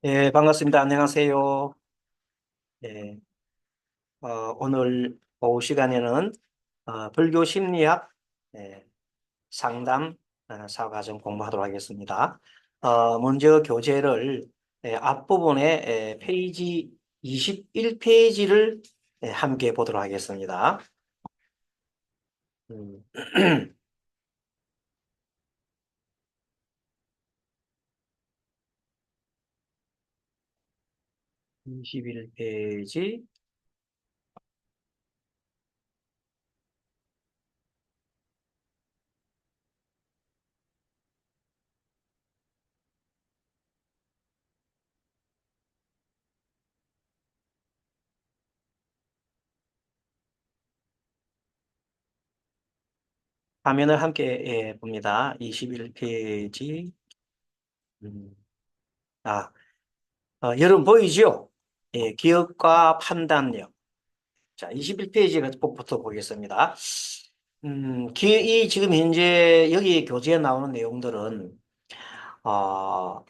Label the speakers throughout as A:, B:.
A: 예, 반갑습니다. 안녕하세요. 예, 오늘 오후 시간에는 불교 심리학 예, 상담 사과정 공부하도록 하겠습니다. 먼저 교재를 앞부분에 페이지 21페이지를 함께 보도록 하겠습니다. 음, 21페이지 화면을 함께 봅니다. 21페이지. 음, 아, 여러분 보이죠? 예, 기억과 판단력. 자, 21페이지부터 보겠습니다. 이 지금 현재 여기 교재에 나오는 내용들은, 어,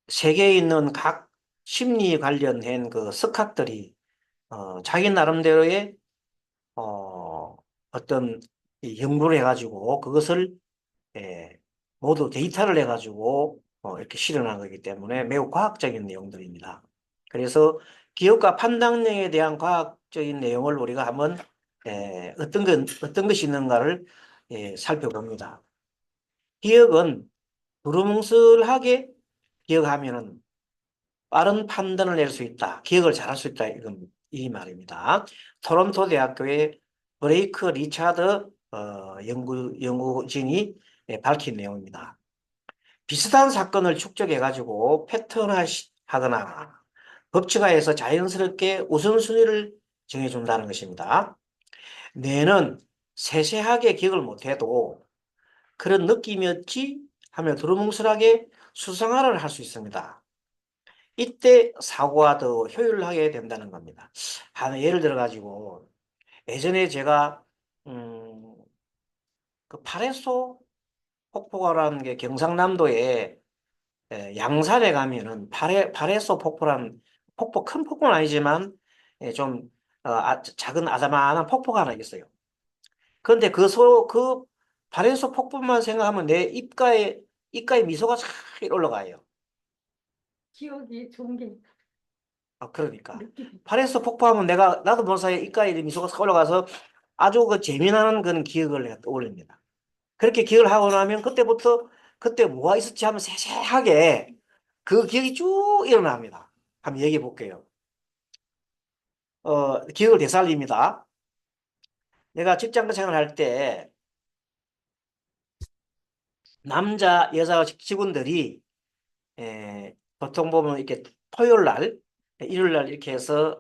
A: 세계에 있는 각 심리 관련된 그 석학들이, 자기 나름대로의, 어, 어떤 이 연구를 해가지고 그것을, 예, 모두 데이터를 해가지고, 이렇게 실현한 거기 때문에 매우 과학적인 내용들입니다. 그래서 기억과 판단력에 대한 과학적인 내용을 우리가 한번 어떤 것이 있는가를 살펴봅니다. 기억은 두루뭉술하게 기억하면은 빠른 판단을 낼 수 있다. 기억을 잘할 수 있다. 이 말입니다. 토론토 대학교의 브레이크 리차드 연구진이 밝힌 내용입니다. 비슷한 사건을 축적해가지고 패턴화하거나 법칙화해서 자연스럽게 우선순위를 정해준다는 것입니다. 뇌는 세세하게 기억을 못해도 그런 느낌이었지 하며 두루뭉술하게 수상화를 할 수 있습니다. 이때 사고가 더 효율하게 된다는 겁니다. 예를 들어가지고 예전에 제가 음, 그 파레소 폭포라는 게 경상남도에 양산에 가면은 파레소 폭포란 큰 폭포는 아니지만 좀 작은 아담한 폭포가 하나 있어요. 그런데 그 파레소 폭포만 생각하면 내 입가에 미소가 싹 올라가요.
B: 기억이 좋은 게
A: 그러니까
B: 느낌.
A: 파레소 폭포하면 나도 모르는 사이에 입가에 미소가 싹 올라가서 아주 그 재미나는 그런 기억을 내가 떠올립니다. 그렇게 기억을 하고 나면 그때부터 그때 뭐가 있었지 하면 세세하게 그 기억이 쭉 일어납니다. 한번 얘기해 볼게요. 기억을 되살립니다. 내가 직장 생활할 때 남자, 여자 직원들이 보통 보면 이렇게 토요일 날, 일요일 날 이렇게 해서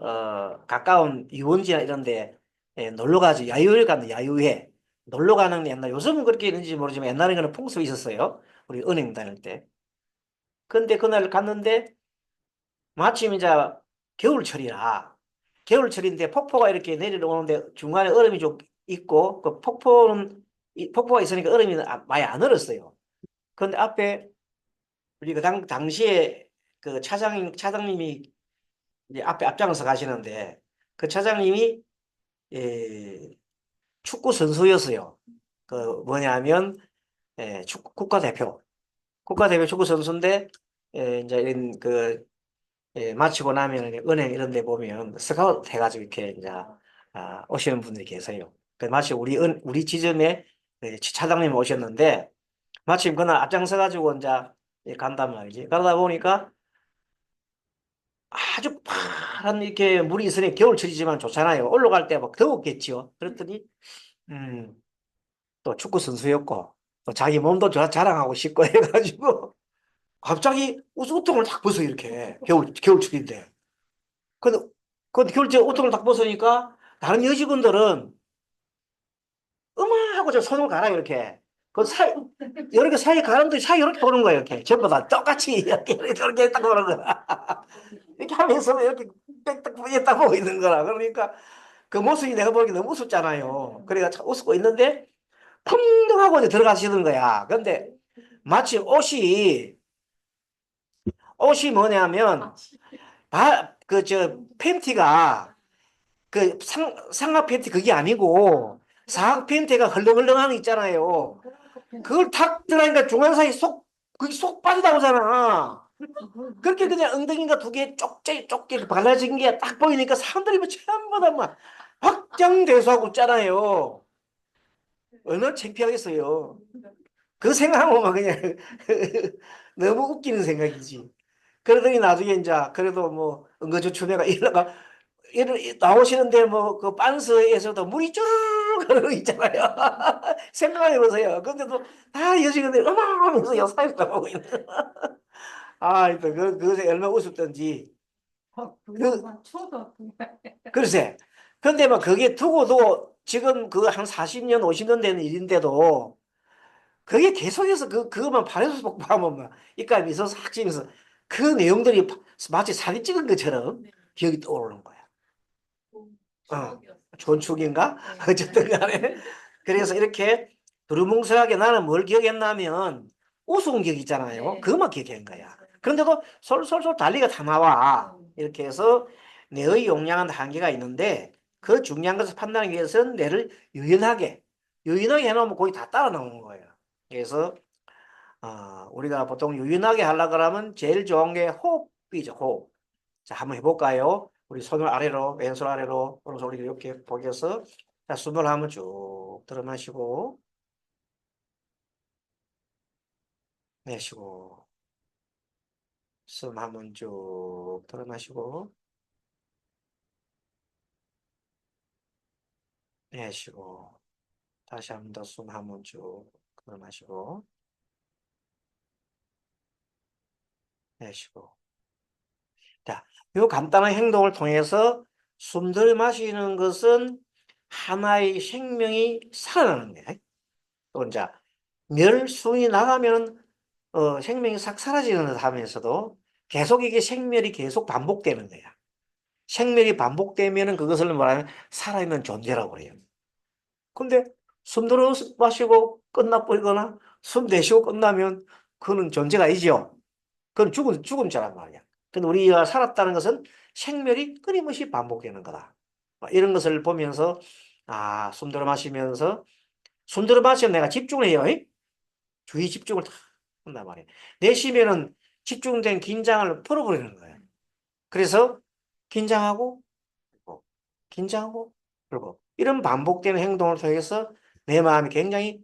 A: 가까운 유원지나 이런 데 놀러 가지 야유회 가는 야유회 놀러 가는 옛날 요즘은 그렇게 있는지 모르지만 옛날에 그런 풍습이 있었어요. 우리 은행 다닐 때. 근데 그날 갔는데 마침 이제 겨울철이라 겨울철인데 폭포가 이렇게 내려오는데 중간에 얼음이 좀 있고 그 폭포가 있으니까 얼음이 많이 안 얼었어요. 그런데 앞에 우리 그 당시에 그 차장님이 이제 앞에 앞장서 가시는데 그 차장님이 축구 선수였어요. 그 뭐냐면 축구 국가대표 축구 선수인데 이제 이런 마치고 나면 은행 이런 데 보면 스카우트 해가지고 이렇게 이제 오시는 분들이 계세요. 마치 우리 지점에 차장님 오셨는데 마침 그날 앞장서 가지고 이제 간단 말이지. 그러다 보니까 아주 파란 이렇게 물이 있으니 겨울철이지만 좋잖아요. 올라갈 때 막 더웠겠지요. 그랬더니 음, 또 축구 선수였고 또 자기 몸도 자랑하고 싶고 해가지고 갑자기 우통을 탁 벗어 이렇게 겨울철인데. 근데 겨울철 우통을 탁 벗으니까 다른 여직원들은 하고 저 손을 가라 이렇게. 그 사이 여러 개 사이 가는데 사이 이렇게 보는 거예요. 이렇게 전부 다 똑같이 이렇게 딱 보는 거야. 이렇게 하면서 이렇게 딱 보고 있는 거라. 그러니까 그 모습이 내가 보기에 너무 우습잖아요. 그러니까 참 웃고 있는데 풍덩하고 이제 들어가시는 거야. 근데 마침 옷이 옷이 뭐냐면, 팬티가, 상하 팬티 그게 아니고, 사각 팬티가 헐렁헐렁한 거 있잖아요. 그걸 탁 들어가니까 중간사이 그게 쏙 빠져나오잖아. 그렇게 그냥 엉덩이가 두 개 쪽게 발라진 게 딱 보이니까 사람들이 뭐 전부 다 막 확장대소하고 있잖아요. 얼마나 창피하겠어요. 그 생각하면 막 그냥 너무 웃기는 생각이지. 그러더니 나중에 이제 그래도 뭐 응거주춤회가 일어나가 나오시는데 뭐 그 빤스에서도 물이 쭈르르 흐르는 거 있잖아요. 생각해 보세요. 근데도 다 여직원들이 어머 하면서 여사를 나오고 있는. 아, 그것에 얼마나 웃었던지. 그,
B: 그거만 쳐도
A: 글쎄. 근데 막 그게 두고도 지금 그 한 40년, 50년 되는 일인데도 그게 계속해서 그것만 발에서 복구하면 막 입가에 미소 싹 지면서 그 내용들이 마치 사진 찍은 것처럼 기억이 떠오르는 거야. 어, 좋은 추억인가? 어쨌든 간에. 그래서 이렇게 두루뭉술하게 나는 뭘 기억했냐면 우스운 기억 있잖아요.
B: 네.
A: 그것만 기억한 거야. 그런데도 솔솔솔 달리가 다 나와. 이렇게 해서 뇌의 용량은 한계가 있는데 그 중요한 것을 판단하기 위해서는 뇌를 유연하게 해놓으면 거의 다 따라 나오는 거예요. 그래서 우리가 보통 유연하게 하려고 하면 제일 좋은 게 호흡이죠. 호흡. 자, 한번 해볼까요? 우리 손을 아래로, 왼손 아래로, 오른손 이렇게 보겨서 자, 숨을 한번 쭉 들어 마시고 내쉬고 숨 한번 쭉 들어 마시고 내쉬고 다시 한번 더 숨 한번 쭉 들어 마시고 내쉬고 자, 이 간단한 행동을 통해서 숨 들어 마시는 것은 하나의 생명이 살아나는 거예요. 또 이제 멸순이 나가면 생명이 싹 사라지는 듯 하면서도 계속 이게 생멸이 계속 반복되는 거야. 생멸이 반복되면은 그것을 말하면 살아있는 존재라고 그래요. 근데 숨 들어 마시고 끝나버리거나 숨 내쉬고 끝나면 그는 존재가 아니죠. 그건 죽은 자란 말이야. 근데 우리가 살았다는 것은 생멸이 끊임없이 반복되는 거다. 이런 것을 보면서 숨 들어 마시면서 숨 들어 마시면 내가 집중을 해요. 주의 집중을 다 한단 말이에요. 내쉬면은 집중된 긴장을 풀어버리는 거예요. 그래서 긴장하고 풀고, 긴장하고 풀고 이런 반복되는 행동을 통해서 내 마음이 굉장히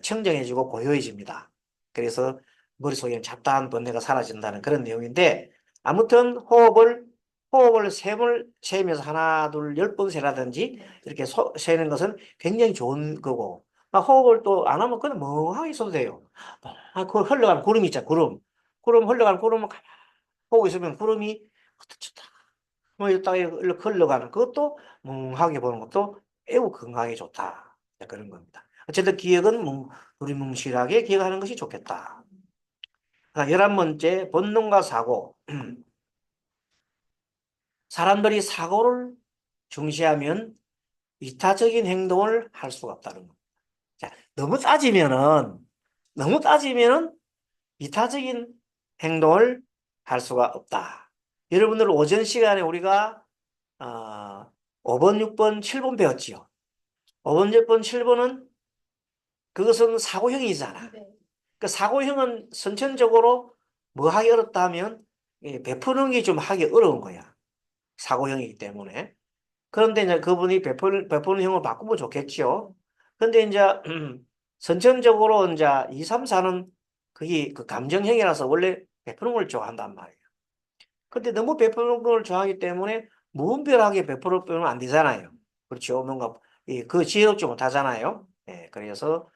A: 청정해지고 고요해집니다. 그래서 머릿속에 잡다한 번뇌가 사라진다는 그런 내용인데 아무튼 호흡을 셈을 세면서 하나, 둘, 10번 세라든지 이렇게 세는 것은 굉장히 좋은 거고 막 호흡을 또 안 하면 그냥 멍하게 있어도 돼요. 그 흘러가는 구름 있잖아, 구름. 흘러가는 구름을 가만히 보고 있으면 구름이 흩어졌다. 뭐 이따가 흘러가는 그것도 멍하게 보는 것도 매우 건강에 좋다. 그런 겁니다. 어쨌든 기억은 두리뭉실하게 기억하는 것이 좋겠다. 11번째, 본능과 사고. 사람들이 사고를 중시하면 이타적인 행동을 할 수가 없다는 겁니다. 자, 너무 따지면은 이타적인 행동을 할 수가 없다. 여러분들 오전 시간에 우리가 5번, 6번, 7번 배웠지요. 5번, 6번, 7번은 그것은 사고형이잖아.
B: 네.
A: 그 사고형은 선천적으로 뭐 하기 어렵다 하면 베푸는 게 좀 하기 어려운 거야. 사고형이기 때문에. 그런데 이제 그분이 베푸는 형을 바꾸면 좋겠죠. 근데 이제 선천적으로 이제 2, 3, 4는 그게 그 감정형이라서 원래 베푸는 걸 좋아한단 말이에요. 근데 너무 베푸는 걸 좋아하기 때문에 무분별하게 베풀면 안 되잖아요. 그렇죠. 뭔가 그 지혜롭지 못하잖아요. 그래서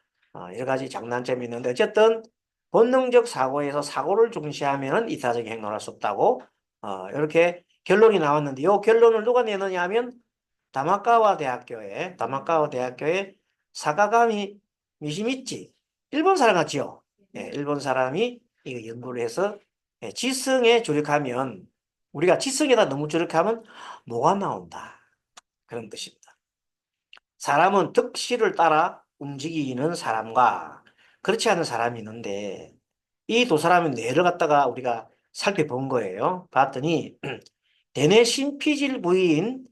A: 여러 가지 장단점이 있는데 어쨌든 본능적 사고에서 사고를 중시하면 이타적인 행동을 할 수 없다고 이렇게 결론이 나왔는데 이 결론을 누가 내느냐 하면 다마카와 대학교에 사가가미 미시미치 일본 사람 같지요. 일본 사람이 이거 연구를 해서 지성에 주력하면 우리가 지성에다 너무 주력하면 뭐가 나온다. 그런 뜻입니다. 사람은 덕실을 따라 움직이는 사람과 그렇지 않은 사람이 있는데 이 두 사람의 뇌를 갖다가 우리가 살펴본 거예요. 봤더니 대뇌 신피질 부위인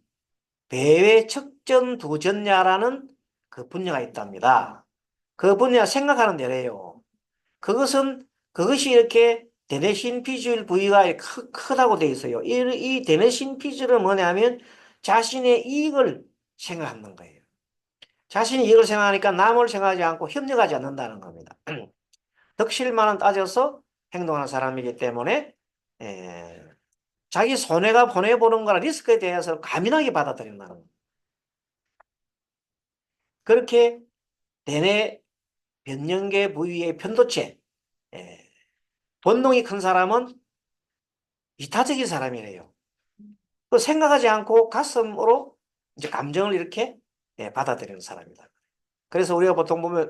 A: 배외 척전두전야라는 그 분야가 있답니다. 그 분야 생각하는 대로예요. 그것이 이렇게 대뇌신피질 부위가 크다고 돼 있어요. 이 대뇌신피질은 뭐냐면 자신의 이익을 생각하는 거예요. 자신이 이익을 생각하니까 남을 생각하지 않고 협력하지 않는다는 겁니다. 덕실만은 따져서 행동하는 사람이기 때문에 자기 손해가 보내보는 거나 리스크에 대해서 가민하게 받아들인다는 겁니다. 그렇게 대뇌 변연계 부위의 편도체, 본능이 큰 사람은 이타적인 사람이래요. 그 생각하지 않고 가슴으로 이제 감정을 이렇게 받아들이는 사람이다. 그래서 우리가 보통 보면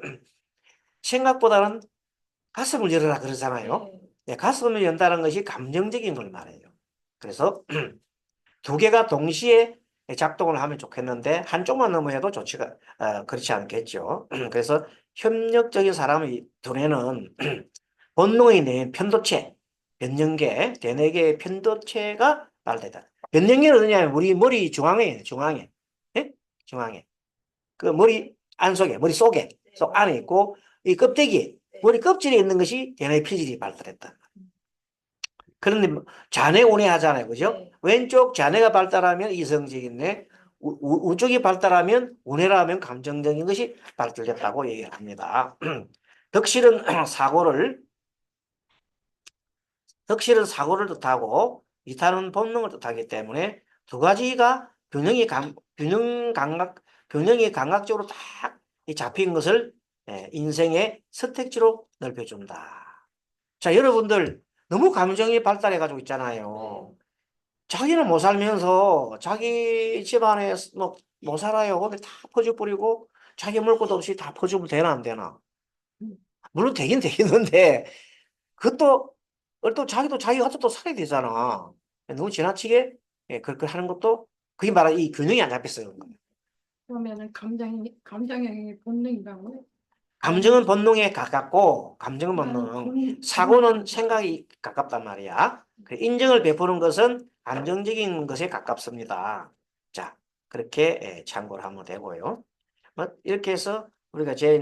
A: 생각보다는 가슴을 열어라 그러잖아요. 가슴을 연다는 것이 감정적인 걸 말해요. 그래서 두 개가 동시에 작동을 하면 좋겠는데 한쪽만 너무 해도 그렇지 않겠죠. 그래서 협력적인 사람의 두뇌는 본능이 낸 편도체, 변연계, 대뇌계의 편도체가 발달다. 변연계는 어디냐면 우리 머리 중앙에, 예? 중앙에. 그 머리 안속에, 머리 속에, 속 안에 있고 이 껍데기, 머리 껍질에 있는 것이 대뇌 피질이 발달했다. 그런데 자네 운해 하잖아요. 그죠? 왼쪽 자네가 발달하면 이성적인 뇌, 우쪽이 발달하면 운해라면 감정적인 것이 발달됐다고 얘기를 합니다. 덕실은 사고를 뜻하고 이탈은 본능을 뜻하기 때문에 두 가지가 균형이 감각적으로 딱 잡힌 것을 인생의 선택지로 넓혀준다. 자, 여러분들 너무 감정이 발달해 가지고 있잖아요. 자기는 못 살면서 자기 집안에 못 살아요. 근데 다 퍼져버리고 자기 먹을 것도 없이 다 퍼주면 되나 안 되나? 물론 되긴 되겠는데 그것도 또 자기도 자기가 또 살아야 되잖아. 너무 지나치게 그렇게 하는 것도 그게 말하는 이 균형이 안 잡혔어요.
B: 그러면은 감정이 본능이라고요?
A: 감정은 본능에 가깝고 감정은
B: 나는
A: 본능, 사고는 생각이 가깝단 말이야. 그 인정을 베푸는 것은 감정적인 것에 가깝습니다. 자, 그렇게 참고를 하면 되고요. 뭐 이렇게 해서 우리가 이제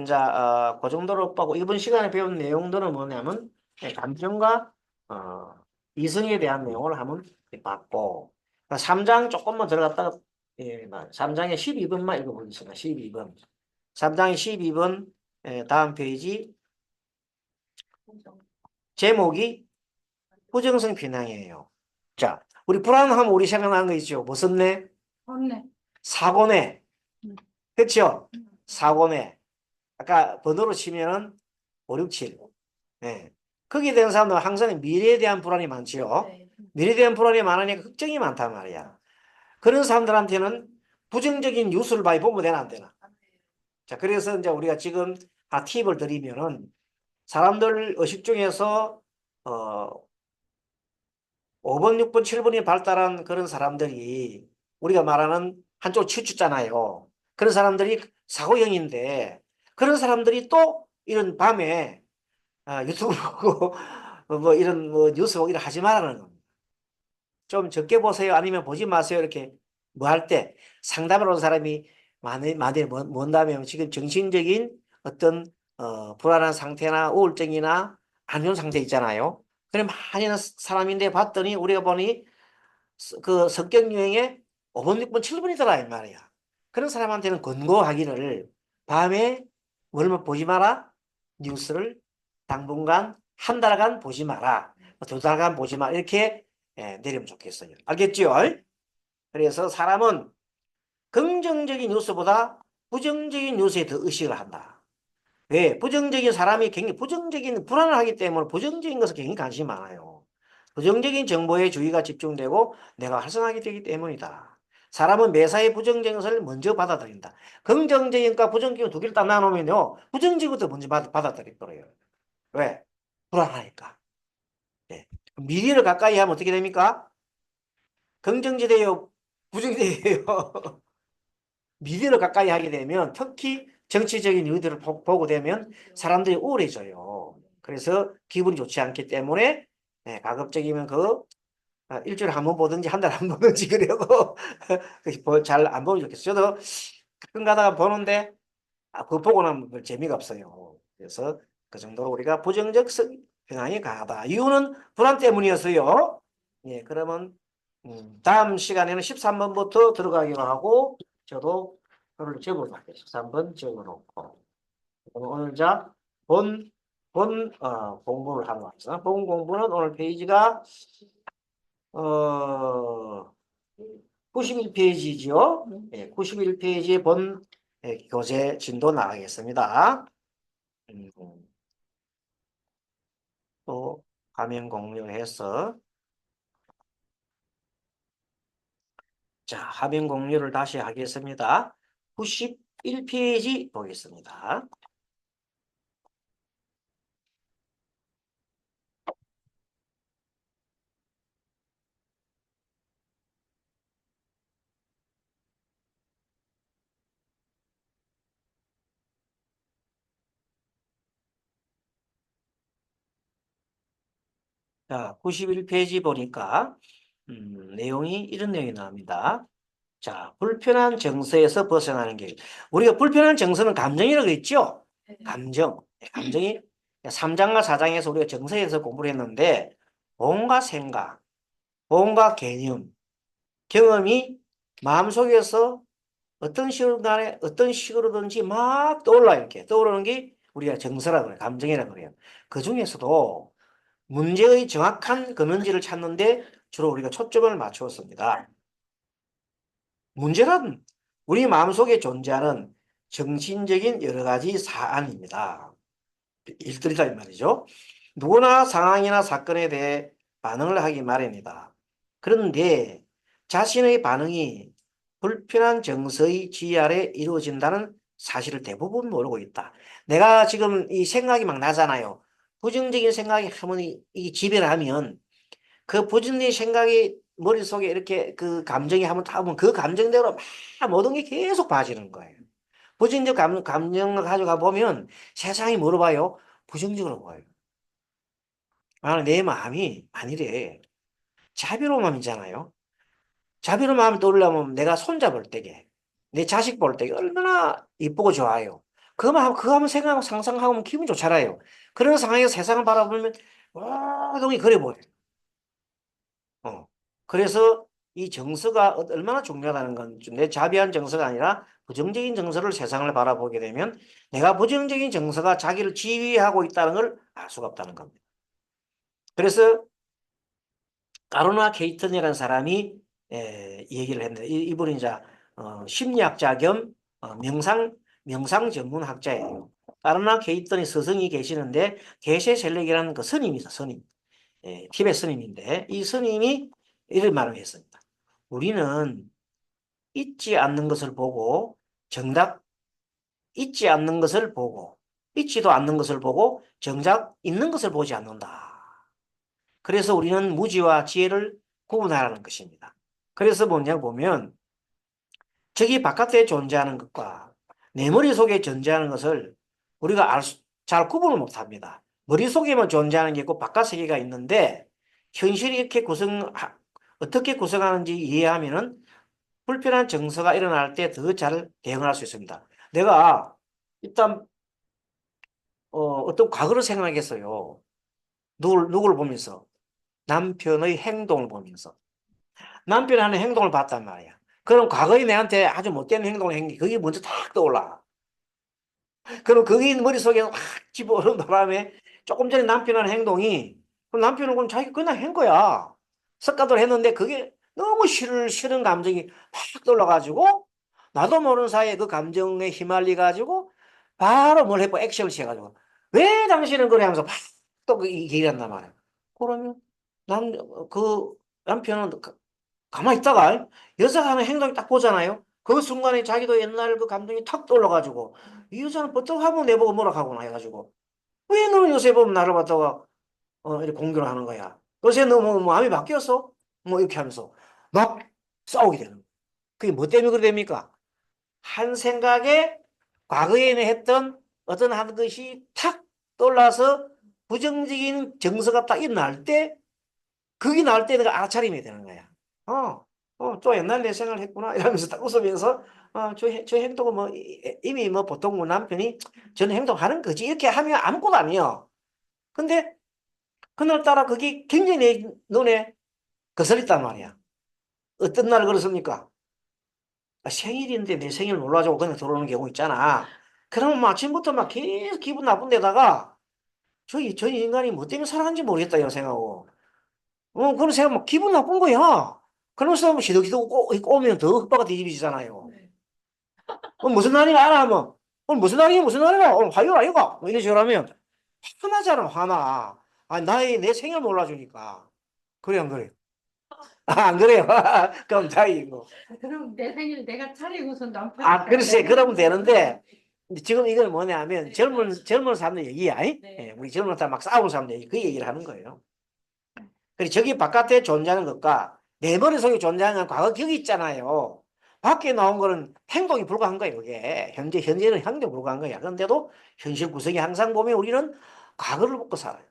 A: 그 정도로 보고 이번 시간에 배운 내용들은 뭐냐면 감정과 어, 이성에 대한 내용을 한번 봤고 3장 조금만 들어갔다가 3장의 12번만 읽어보겠습니다. 12번. 3장의 12번 다음 페이지 제목이 부정성 편향이에요. 자, 우리 불안하면 우리 생각나는 거 있죠. 무슨 뇌?
B: 혼내.
A: 사고뇌.
B: 음.
A: 그렇죠? 사고뇌. 아까 번호로 치면은 5, 6, 7. 네. 거기에 대한 사람들은 항상 미래에 대한 불안이 많지요. 미래에 대한 불안이 많으니까 걱정이 많단 말이야. 그런 사람들한테는 부정적인 뉴스를 많이 보면 되나 안 되나? 자, 그래서 이제 우리가 지금 팁을 드리면은 사람들 의식 중에서 어 5번, 6번, 7번이 발달한 그런 사람들이 우리가 말하는 한쪽 치우쳤잖아요. 그런 사람들이 사고형인데 그런 사람들이 또 이런 밤에 유튜브 보고 뭐 이런 뭐 뉴스 보기를 하지 말라는 겁니다. 좀 적게 보세요. 아니면 보지 마세요. 이렇게 뭐 할 때 상담을 온 사람이 많이 뭔다면 지금 정신적인 어떤 불안한 상태나 우울증이나 안 좋은 상태 있잖아요. 그래 많이 있는 사람인데 봤더니 우리가 보니 그 성격 유형에 5번, 6번, 7번이더라 이 말이야. 그런 사람한테는 권고하기를 밤에 뭘 보지 마라. 뉴스를 당분간 한 달간 보지 마라. 2달간 보지 마라. 이렇게 내리면 좋겠어요. 알겠죠? 그래서 사람은 긍정적인 뉴스보다 부정적인 뉴스에 더 의식을 한다. 왜? 부정적인 사람이 굉장히 부정적인 불안을 하기 때문에 부정적인 것에 굉장히 관심이 많아요. 부정적인 정보에 주의가 집중되고 내가 활성화하게 되기 때문이다. 사람은 매사에 부정적인 것을 먼저 받아들인다. 긍정적인과 부정적인 두 개를 딱 나누면요. 부정적부터 먼저 받아들일 거예요. 왜? 불안하니까. 예. 미래를 가까이 하면 어떻게 됩니까? 긍정지대요, 부정지대요. 미래를 가까이 하게 되면 특히 정치적인 이유들을 보고 되면 사람들이 우울해져요. 그래서 기분이 좋지 않기 때문에 가급적이면 일주일에 한 번 보든지 한 달에 한 번 보든지 그러고 잘 안 보면 좋겠어요. 저도 가끔 가다가 보는데 그거 보고 나면 별 재미가 없어요. 그래서 그 정도로 우리가 부정적 편향이 강하다. 이유는 불안 때문이었어요. 예, 그러면 다음 시간에는 13번부터 들어가기로 하고 저도 그걸 적어놓을게요. 13번 적어놓고 오늘 공부를 하는 거죠. 본 공부는 오늘 페이지가 91페이지죠. 예, 91페이지에 교재 진도 나가겠습니다. 음, 또 화면 공유해서 자, 화면 공유를 다시 하겠습니다. 91페이지 보겠습니다. 자, 91페이지 보니까 내용이 이런 내용이 나옵니다. 자, 불편한 정서에서 벗어나는 길. 우리가 불편한 정서는 감정이라고 했죠?
B: 네.
A: 감정. 감정이 3장과 4장에서 우리가 정서에서 공부를 했는데 온갖 생각, 온갖 개념, 경험이 마음속에서 어떤 시간에 어떤 식으로든지 막 떠올라 이렇게 떠오르는 게 우리가 정서라고 그래요. 감정이라고 그래요. 그 중에서도 문제의 정확한 근원지를 찾는데 주로 우리가 초점을 맞추었습니다. 문제는 우리 마음속에 존재하는 정신적인 여러 가지 사안입니다. 일들이다 이 말이죠. 누구나 상황이나 사건에 대해 반응을 하기 마련이다. 그런데 자신의 반응이 불편한 정서의 지휘 아래 이루어진다는 사실을 대부분 모르고 있다. 내가 지금 이 생각이 막 나잖아요. 부정적인 생각이 한번 이 지배를 하면 그 부정적인 생각이 머릿속에 이렇게 그 감정이 한번 타면 그 감정대로 막 모든 게 계속 봐지는 거예요. 부정적 감정을 가져가 보면 세상이 뭐로 봐요? 부정적으로 봐요. 내 마음이 아니래. 자비로운 마음이잖아요. 자비로운 마음이 떠오르려면 내가 손잡을 때게, 내 자식 볼 때게 얼마나 이쁘고 좋아요. 그거 한번 생각하고 상상하면 기분 좋잖아요. 그런 상황에서 세상을 바라보면 모든 게 그래 보여요. 어. 그래서 이 정서가 얼마나 중요하다는 건 내 자비한 정서가 아니라 부정적인 정서를 세상을 바라보게 되면 내가 부정적인 정서가 자기를 지휘하고 있다는 걸 알 수가 없다는 겁니다. 그래서 가로나 케이턴이라는 사람이 얘기를 했는데 이분이 이제 심리학자 겸 명상 전문학자예요. 가로나 케이턴이 스승이 계시는데 게셰 셀렉이라는 그 스님이 있어 스님. 티베트 스님인데 이 스님이 이런 말을 했습니다. 우리는 잊지 않는 것을 보고 정답 잊지 않는 것을 보고 잊지도 않는 것을 보고 정작 있는 것을 보지 않는다. 그래서 우리는 무지와 지혜를 구분하라는 것입니다. 그래서 뭐냐 보면 저기 바깥에 존재하는 것과 내 머릿속에 존재하는 것을 우리가 잘 구분을 못합니다. 머릿속에만 존재하는 게 있고 바깥 세계가 있는데 현실이 이렇게 어떻게 구성하는지 이해하면은 불편한 정서가 일어날 때 더 잘 대응할 수 있습니다. 내가 일단 어떤 과거를 생각하겠어요. 누구를 보면서 남편의 행동을 보면서 남편이 하는 행동을 봤단 말이야. 그럼 과거에 내한테 아주 못된 행동을 한 게 그게 먼저 탁 떠올라. 그럼 그게 머릿속에 확 집어오른 바람에 조금 전에 남편이 하는 행동이 그럼 남편은 그럼 자기 그냥 한 거야. 습관대로 했는데 그게 너무 싫은 감정이 확 떠올라가지고 나도 모르는 사이에 그 감정에 휘말려가지고 바로 뭘 해보 액션을 취해가지고 왜 당신은 그래 하면서 팍또 얘기를 한단 말이야. 그러면 그 남편은 가만히 있다가 여자가 하는 행동이 딱 보잖아요. 그 순간에 자기도 옛날 그 감정이 탁 떠올라가지고 이 여자는 버떡 하고 내보고 뭐라 하구나 해가지고 왜 너는 요새 보면 나를 갖다가 이렇게 공격을 하는 거야. 요새 너 뭐 마음이 바뀌었어? 뭐 이렇게 하면서 막 싸우게 되는 거야. 그게 뭐 때문에 그래 됩니까? 한 생각에 과거에 했던 어떤 한 것이 탁 떠올라서 부정적인 정서가 딱 일어날 때 그게 나올 때 내가 알아차림이 되는 거야. 또 옛날 내 생각을 했구나. 이러면서 딱 웃으면서, 저 행동은 뭐, 이미 뭐 보통 뭐 남편이 저는 행동하는 거지. 이렇게 하면 아무것도 아니에요. 근데 그날따라 그게 굉장히 내 눈에 거슬렸단 말이야. 어떤 날 그렇습니까? 생일인데 내 생일 몰라주고 그냥 들어오는 경우 있잖아. 그러면 막 아침부터 막 계속 기분 나쁜 데다가 저 인간이 뭐 때문에 살아간지 모르겠다 이런 생각하고 그런 생각 막 기분 나쁜 거야. 그러면서 뭐 시덕시덕 오면 더 헛바가 뒤집어지잖아요.
B: 네.
A: 무슨 날인가 알아 하면 무슨 날이야 무슨 날이야 화요일 아이가 뭐 이런 식으로 하면 화나잖아 화나. 나의 내 생일 몰라주니까. 그래 안 그래? 안 그래요? 그럼 다행이고.
B: 그럼 내 생일 내가 차리고서 남편이
A: 글쎄, 그러면 되는데,
B: 네.
A: 지금 이건 뭐냐면,
B: 네,
A: 젊은 사람들 얘기야.
B: 네.
A: 우리 젊은 사람 막 싸우는 사람들 얘기, 그 얘기를 하는 거예요. 그리고 저기 바깥에 존재하는 것과 내 머릿속에 존재하는 과거 기억이 있잖아요. 밖에 나온 거는 행동이 불과한 거예요, 그게. 현재는 행동이 불과한 거야. 그런데도 현실 구성이 항상 보면 우리는 과거를 묻고 살아요.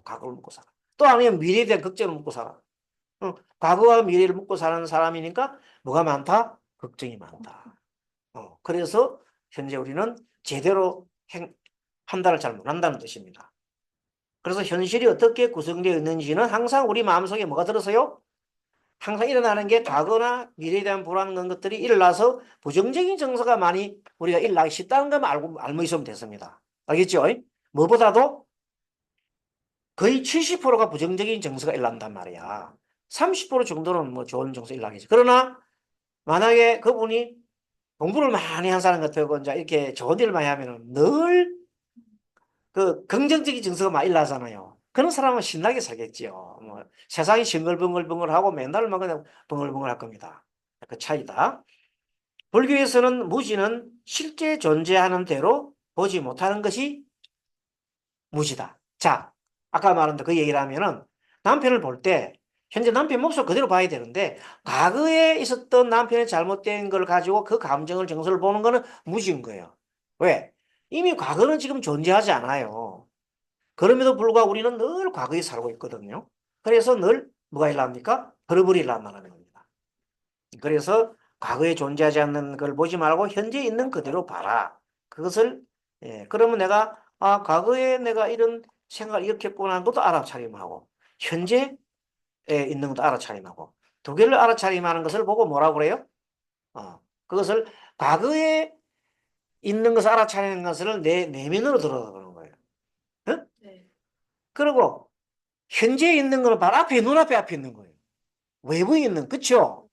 A: 과거를 묻고 살아. 또 아니면 미래에 대한 걱정을 묻고 살아. 과거와 미래를 묻고 사는 사람이니까 뭐가 많다? 걱정이 많다. 그래서 현재 우리는 제대로 판단을 잘 못한다는 뜻입니다. 그래서 현실이 어떻게 구성되어 있는지는 항상 우리 마음속에 뭐가 들어서요? 항상 일어나는 게 과거나 미래에 대한 불안 그런 것들이 일어나서 부정적인 정서가 많이 우리가 일어나기 쉽다는 것만 알고 있으면 됐습니다. 알겠죠? 무엇보다도 거의 70%가 부정적인 정서가 일어난단 말이야. 30% 정도는 뭐 좋은 정서 일어나겠지. 그러나 만약에 그분이 공부를 많이 한 사람 같고 이제 이렇게 좋은 일을 많이 하면은 늘 그 긍정적인 정서가 많이 일어나잖아요. 그런 사람은 신나게 살겠지요. 뭐 세상이 싱글벙글벙글하고 맨날 막 그냥 벙글벙글할 겁니다. 그 차이다. 불교에서는 무지는 실제 존재하는 대로 보지 못하는 것이 무지다. 자, 아까 말한 그 얘기를 하면은 남편을 볼 때 현재 남편 모습을 그대로 봐야 되는데 과거에 있었던 남편의 잘못된 걸 가지고 그 감정을 정서를 보는 거는 무지인 거예요. 왜? 이미 과거는 지금 존재하지 않아요. 그럼에도 불구하고 우리는 늘 과거에 살고 있거든요. 그래서 늘 뭐가 일어납니까? 버러버리 일어난다는 겁니다. 그래서 과거에 존재하지 않는 걸 보지 말고 현재 있는 그대로 봐라. 그것을 그러면 내가 과거에 내가 이런 생각을 이렇게 했구나 것도 알아차림하고 현재에 있는 것도 알아차림하고 두 개를 알아차림하는 것을 보고 뭐라고 그래요? 그것을 과거에 있는 것을 알아차리는 것을 내 내면으로 들어가는 거예요. 어?
B: 네.
A: 그리고 현재에 있는 거는 바로 앞에 눈앞에 앞에 있는 거예요. 외부에 있는 그쵸?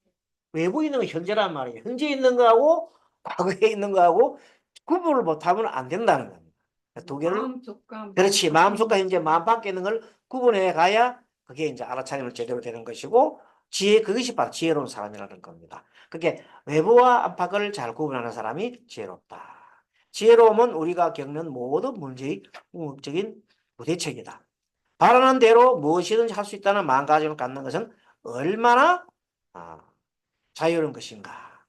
A: 외부에 있는 건 현재란 말이에요. 현재 있는 거하고 과거에 있는 거하고 구분을 못하면 안 된다는 겁니다. 두 개를
B: 마음속과 마음
A: 그렇지 마음속과
B: 밖에
A: 현재 마음 밖에 있는 걸 구분해 가야 그게 이제 알아차림을 제대로 되는 것이고 그것이 바로 지혜로운 사람이라는 겁니다. 그게 외부와 안팎을 잘 구분하는 사람이 지혜롭다. 지혜로움은 우리가 겪는 모든 문제의 궁극적인 부대책이다. 바라는 대로 무엇이든지 할 수 있다는 마음가짐을 갖는 것은 얼마나 자유로운 것인가.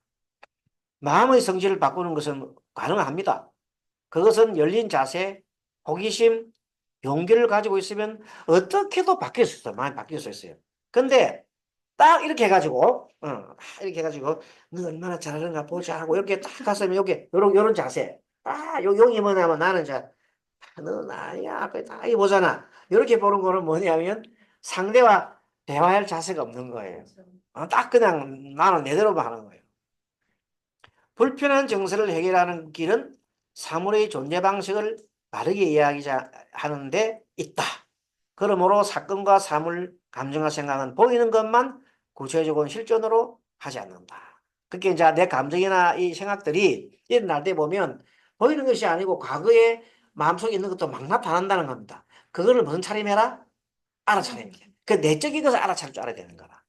A: 마음의 성질을 바꾸는 것은 가능합니다. 그것은 열린 자세, 호기심, 용기를 가지고 있으면 어떻게도 바뀔 수 있어요. 많이 바뀔 수 있어요. 근데 딱 이렇게 해가지고, 이렇게 해가지고, 너 얼마나 잘하는가 보자 하고, 이렇게 딱 갔으면, 요런 자세. 용이 뭐냐면 나는 넌 아니야. 딱 이 보잖아. 이렇게 보는 거는 뭐냐면 상대와 대화할 자세가 없는 거예요. 딱 그냥 나는 내대로만 하는 거예요. 불편한 정서를 해결하는 길은 사물의 존재 방식을 바르게 이야기하는 데 있다. 그러므로 사건과 사물, 감정과 생각은 보이는 것만 구체적인 실존으로 하지 않는다. 그게 이제 내 감정이나 이 생각들이 일어날 때 보면 보이는 것이 아니고 과거에 마음속에 있는 것도 막 나타난다는 겁니다. 그거를 무슨 차림해라? 알아차림이야. 그 내적인 것을 알아차릴 줄 알아야 되는 거다.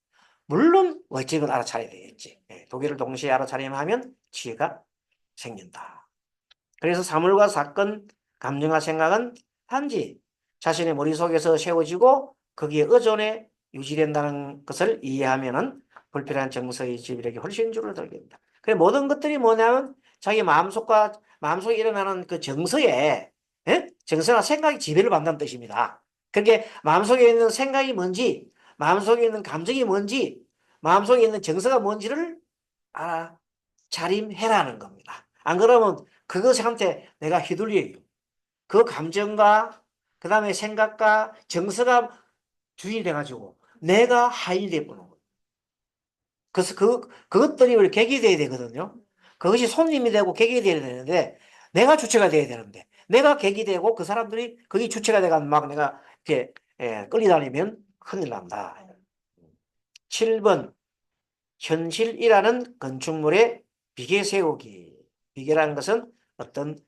A: 물론 외적인 걸 알아차려야 되겠지. 두 개를 동시에 알아차림하면 지혜가 생긴다. 그래서 사물과 사건, 감정과 생각은 단지 자신의 머릿속에서 세워지고 거기에 의존해 유지된다는 것을 이해하면은 불필요한 정서의 지배력이 훨씬 줄어들게 된다. 그 모든 것들이 뭐냐면 자기 마음속에 일어나는 그 정서에 정서나 생각이 지배를 받는다는 뜻입니다. 그렇게 마음속에 있는 생각이 뭔지, 마음속에 있는 감정이 뭔지, 마음속에 있는 정서가 뭔지를 알아차림해라는 겁니다. 안 그러면 그것한테 내가 휘둘려요. 그 감정과 그 다음에 생각과 정서가 주인이 돼가지고 내가 하인이 돼버는 거예요. 그래서 그것들이 우리 객이 돼야 되거든요. 그것이 손님이 되고 객이 돼야 되는데 내가 주체가 돼야 되는데 내가 객이 되고 그 사람들이 거기 주체가 돼가 막 내가 이렇게 끌려다니면 큰일 난다. 7번 현실이라는 건축물의 비계 세우기. 비계라는 것은 어떤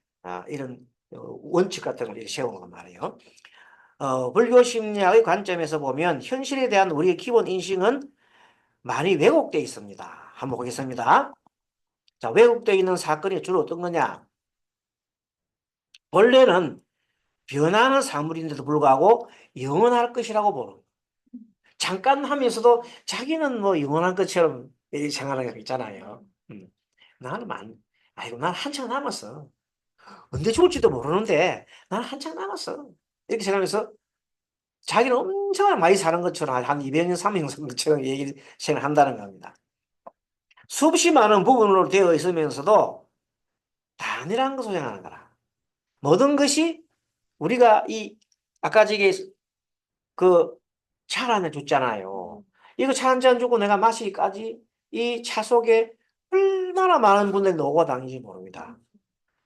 A: 이런 원칙 같은 걸 세우는 거 말이에요. 불교 심리학의 관점에서 보면 현실에 대한 우리의 기본 인식은 많이 왜곡되어 있습니다. 한번 보겠습니다. 자, 왜곡되어 있는 사건이 주로 어떤 거냐? 원래는 변하는 사물인데도 불구하고 영원할 것이라고 보는 거예요. 잠깐 하면서도 자기는 뭐 영원할 것처럼 생각하는 게 있잖아요. 나는 아이고, 난 한참 남았어. 언제 죽을지도 모르는데 나는 한참 남았어. 이렇게 생각하면서 자기는 엄청 많이 사는 것처럼 한 200년, 300년 사는 것처럼 생각한다는 겁니다. 수없이 많은 부분으로 되어 있으면서도 단일한 것을 생각하는 거라. 모든 것이 우리가 아까 저기 그 차 한 잔 줬잖아요. 이거 차 한 잔 주고 내가 마시기까지 이 차 속에 얼마나 많은 분들이 녹아 다니는지 모릅니다.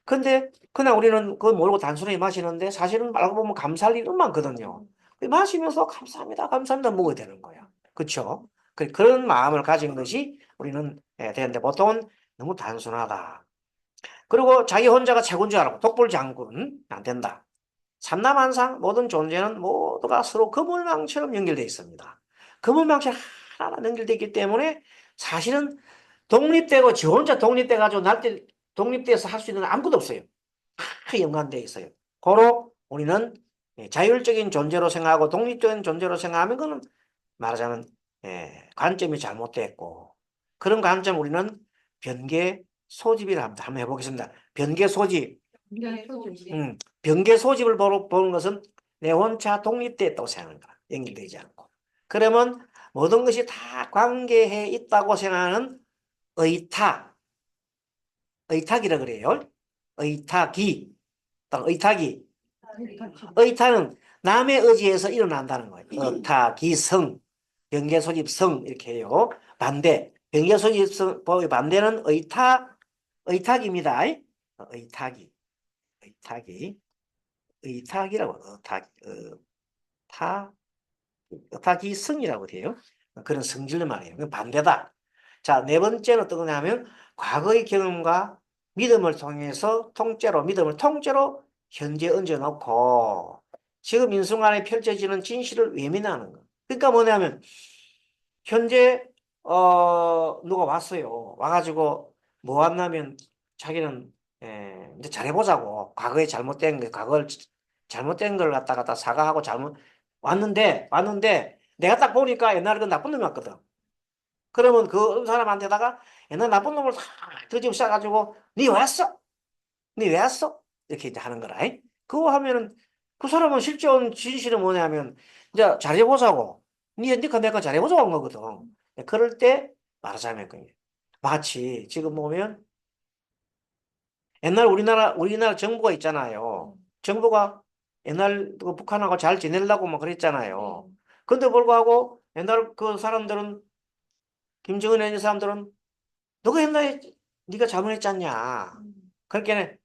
A: 근데 그냥 우리는 그거 모르고 단순히 마시는데 사실은 알고 보면 감사할 일은 많거든요. 마시면서 감사합니다, 감사합니다 먹어야 되는 거야. 그렇죠? 그런 마음을 가진 것이 우리는 되는데 보통은 너무 단순하다. 그리고 자기 혼자가 최고인 줄 알고 독불장군 안 된다. 삼라만상 모든 존재는 모두가 서로 그물망처럼 연결되어 있습니다. 그물망처럼 하나하나 연결되어 있기 때문에 사실은 독립되고 지 혼자 독립돼가지고 날때 독립돼서 할 수 있는 건 아무것도 없어요. 다 연관되어 있어요. 고로 우리는 자율적인 존재로 생각하고 독립적인 존재로 생각하면 그건 말하자면 관점이 잘못됐고 그런 관점 우리는 변계 소집이라 합니다. 한번 해보겠습니다. 변계 소집. 변계 소집을 보는 것은 내 혼자 독립됐다고 생각하는 거야. 연결되지 않고. 그러면 모든 것이 다 관계해 있다고 생각하는 의탁, 의탁이라 그래요. 의탁이, 의탁이. 의탁은 남의 의지에서 일어난다는 거예요. 의탁이성, 변계소집성 이렇게 해요. 반대, 변계소집성 반대는 의탁입니다. 의탁이, 의탁이, 의탁이라고 의탁이성이라고 돼요. 그런 성질을 말해요. 반대다. 자, 네 번째는 어떤 거냐면 과거의 경험과 믿음을 통해서 믿음을 통째로 현재 얹어놓고 지금 이 순간에 펼쳐지는 진실을 외면하는 거. 그러니까 뭐냐면 현재 누가 왔어요. 와가지고 뭐 왔냐면 자기는 이제 잘해보자고 과거에 과거를 잘못된 걸 갖다가 사과하고 왔는데 내가 딱 보니까 옛날에 그 나쁜 놈이 왔거든. 그러면 그 사람한테다가 옛날 나쁜 놈을 다 들이고 시작가지고 니 왔어? 니 왜 왔어? 이렇게 이제 하는 거라. 그거 하면은 그 사람은 실제 온 진실은 뭐냐면 이제 잘해보자고. 니가 내가 잘해보자고 한 거거든. 그럴 때 말하자면 그게 마치 지금 보면 옛날 우리나라 정부가 있잖아요. 정부가 옛날 그 북한하고 잘 지내려고 막 그랬잖아요. 근데 불구하고 옛날 그 사람들은 김정은에 있는 사람들은 너가 옛날에 네가 잘못했지 않냐. 그러니까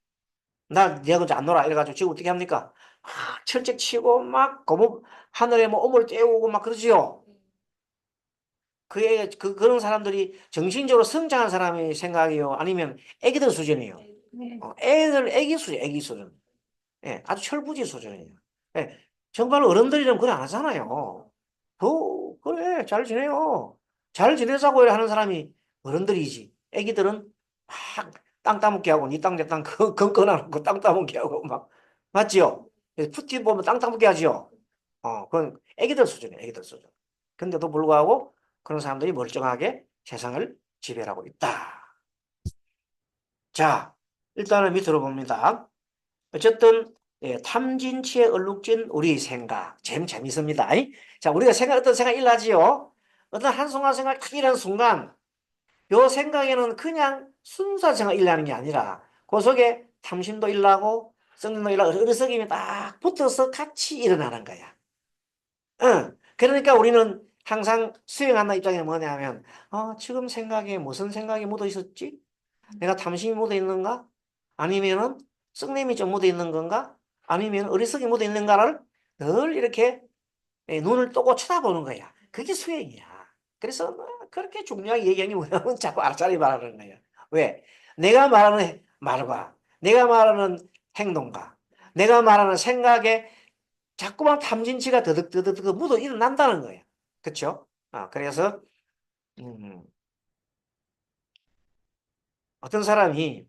A: 내가 안 놀아 이래가지고 지금 어떻게 합니까? 철책 치고 막 고무 하늘에 뭐 오물 떼우고 막 그러지요. 그런 사람들이 정신적으로 성장한 사람의 생각이요, 아니면 애기들 수준이에요. 애기 수준. 예, 아주 철부지 수준이에요. 예, 정말 어른들이라면 그래 안 하잖아요. 그래, 잘 지내요. 잘 지내자고 하는 사람이 어른들이지. 애기들은 막 땅 따먹게 하고, 니 땅 내 땅 건건하고 땅 따먹게 하고, 막. 맞지요? 푸티 보면 땅 따먹게 하지요? 그건 애기들 수준이에요, 애기들 수준. 근데도 불구하고 그런 사람들이 멀쩡하게 세상을 지배하고 있다. 자, 일단은 밑으로 봅니다. 어쨌든 예, 탐진치에 얼룩진 우리의 생각. 재밌습니다. 자, 우리가 어떤 생각 일하지요? 어떤 한순간 생각 탁 일하는 순간, 요 생각에는 그냥 순수한 생각 일하는 게 아니라, 그 속에 탐심도 일하고, 성능도 일하고, 어리석임이 딱 붙어서 같이 일어나는 거야. 응. 그러니까 우리는 항상 수행하는 입장에 뭐냐면, 지금 생각에 무슨 생각이 묻어 있었지? 내가 탐심이 묻어 있는가? 아니면은 썩냄이 좀 묻어 있는 건가? 아니면 어리석이 묻어 있는가를 늘 이렇게 눈을 뜨고 쳐다보는 거야. 그게 수행이야. 그래서 그렇게 중요하게 얘기하는 게 뭐냐면 자꾸 알짜리 말하는 거야. 왜? 내가 말하는 말과 내가 말하는 행동과 내가 말하는 생각에 자꾸만 탐진치가 더덕더덕 묻어 일어난다는 거야. 그렇죠? 그래서 음, 어떤 사람이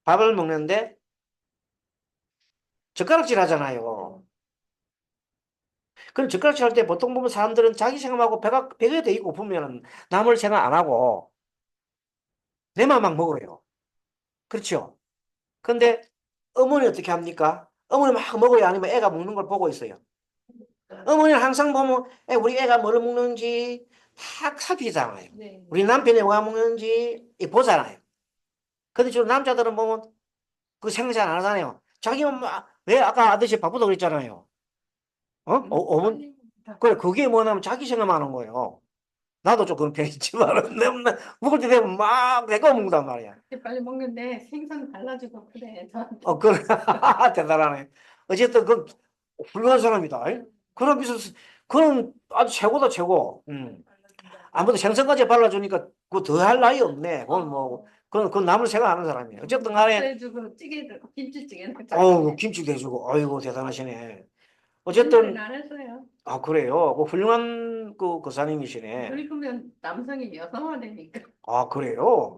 A: 밥을 먹는데 젓가락질 하잖아요. 그럼 젓가락질 할 때 보통 보면 사람들은 자기 생각하고 배가 돼 있고 보면 남을 생각 안 하고 내만 막 먹어요. 그렇죠? 근데 어머니 어떻게 합니까? 어머니 막 먹어요? 아니면 애가 먹는 걸 보고 있어요? 어머니는 항상 보면 우리 애가 뭘 먹는지 다 살피잖아요.
B: 네.
A: 우리 남편이 뭐가 먹는지 보잖아요. 근데 주로 남자들은 보면 그 생각 잘 안 하잖아요. 자기는 왜 아까 아저씨 바쁘다고 그랬잖아요. 어머니? 그래, 그게 뭐냐면 자기 생각만 하는 거예요. 나도 좀 그런 편이지만 먹을 때 되면 막 내가 먹는단 말이야.
B: 빨리 먹는데 생선 달라지고 그래 저한테.
A: 그래. 대단하네. 어쨌든 그 훌륭한 사람이다. 그런 비슷 그런 아주 최고다 최고. 아무도 생선까지 발라주니까 그 더 할 나위 없네. 그건 뭐 그건 남을 생각 안 하는 사람이에요. 어쨌든 간에
B: 해주고 찌개도 김치찌개
A: 김치도 해주고 아이고 대단하시네.
B: 어쨌든
A: 어쨌든
B: 안 했어요.
A: 그래요. 그 훌륭한 그 거사님이시네.
B: 그러면 남성이 여성화 되니까.
A: 그래요.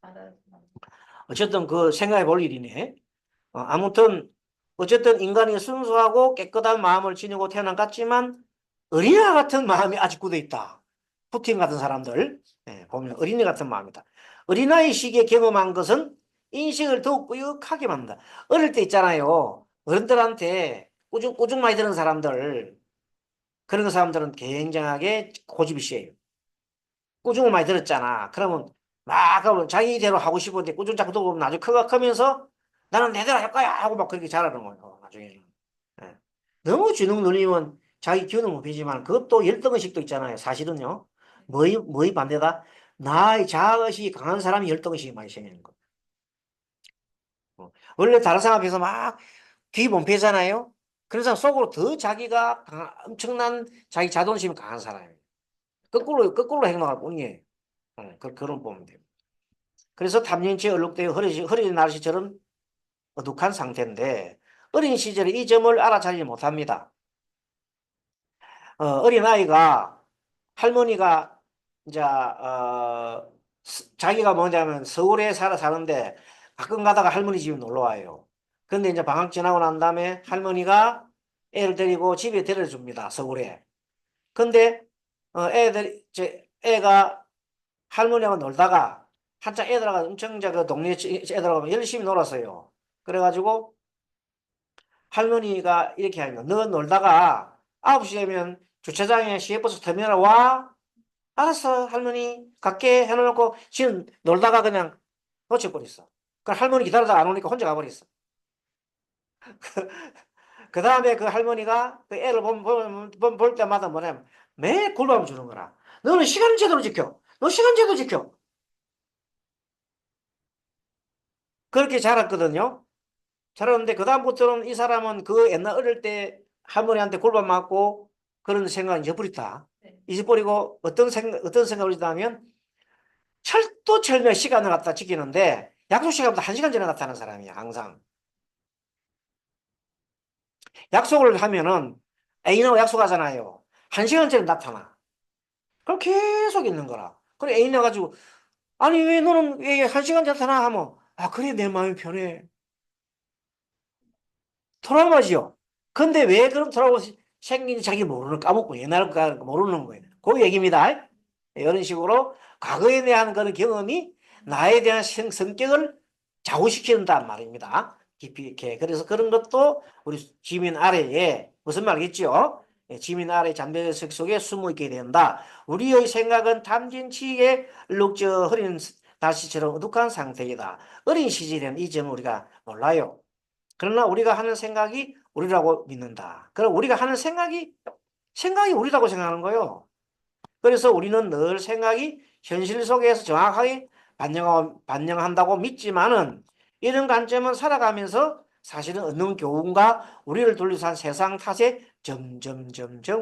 B: 알았어.
A: 어쨌든 그 생각해 볼 일이네. 아무튼 어쨌든 인간이 순수하고 깨끗한 마음을 지니고 태어난 것 같지만 어린아 같은 마음이 아직 굳어 있다. 푸틴 같은 사람들 보면 어린이 같은 마음이다. 어린아이 시기에 경험한 것은 인식을 더욱 뿌옇하게 만든다. 어릴 때 있잖아요. 어른들한테 꾸중 많이 들은 사람들 그런 사람들은 굉장하게 고집이 세요. 꾸중을 많이 들었잖아. 그러면 막 하면 자기대로 하고 싶은데 꾸중 자꾸 들어보면 나중에 크면서 나는 내대로 할 거야 하고 막 그렇게 잘하는 거예요. 나중에는. 예. 너무 지능 눌리면 자기 기운을 못 피지만 그것도 열등의식도 있잖아요. 사실은요. 뭐의 반대다? 나의 자아의식이 강한 사람이 열등의식이 많이 생기는 거. 원래 다른 사람 앞에서 막 귀몸패잖아요. 그런 사람 속으로 더 자기가 엄청난 자기 자존심이 강한 사람이에요. 거꾸로 행동할 뿐이에요. 그런 보면 돼요. 그래서 탐진치에 얼룩되어 흐려진 날씨처럼 어둑한 상태인데 어린 시절에 이 점을 알아차리지 못합니다. 어린 아이가 할머니가 이제 자기가 뭐냐면 서울에 사는데 가끔 가다가 할머니 집에 놀러 와요. 근데 이제 방학 지나고 난 다음에 할머니가 애를 데리고 집에 데려줍니다. 서울에. 근데 애가 할머니하고 놀다가 한참 애들하고 엄청 그 동네 애들하고 열심히 놀았어요. 그래가지고 할머니가 이렇게 하는 거. 너 놀다가 9시 되면 주차장에 시외버스 터미널 와. 알았어 할머니 갈게 해놓고 지금 놀다가 그냥 놓쳐버렸어. 그 할머니 기다리다가 안 오니까 혼자 가버렸어. 그 다음에 그 할머니가 그 애를 볼 때마다 뭐냐면 매일 굴밤 주는 거라. 너는 시간 제대로 지켜. 너 시간 제대로 지켜. 그렇게 자랐거든요. 자랐는데 그다음부터는 이 사람은 그 옛날 어릴 때 할머니한테 굴밤 맞고 그런 생각을 잊어버렸다.
B: 네.
A: 잊어버리고 어떤 생각을 했다면 철두철미하게 시간을 갖다 지키는데 약속 시간보다 1시간 전에 나타나는 사람이야 항상. 약속을 하면은 애인하고 약속하잖아요. 1시간 전에 나타나. 그럼 계속 있는 거라. 그래 애인 나가지고 아니 왜 너는 왜 1시간 전에 나타나 하면 그래 내 마음이 편해. 트라우마지요. 근데 왜 그런 트라우마 생긴지 자기 모르는 까먹고 옛날 거 모르는 거예요. 그 얘기입니다. 이런 식으로 과거에 대한 그런 경험이 나에 대한 성격을 좌우시킨단 말입니다. 깊이 있게. 그래서 그런 것도 우리 지민 아래에 무슨 말이겠죠? 예, 지민 아래 잠재의식 속에 숨어 있게 된다. 우리의 생각은 탐진치에 얼룩져 흐린 날씨처럼 어둑한 상태이다. 어린 시절에는 이 점을 우리가 몰라요. 그러나 우리가 하는 생각이 우리라고 믿는다. 그럼 우리가 하는 생각이 우리라고 생각하는 거예요. 그래서 우리는 늘 생각이 현실 속에서 정확하게 반영한다고 믿지만은 이런 관점은 살아가면서 사실은 얻는 교훈과 우리를 둘러싼 세상 탓에 점점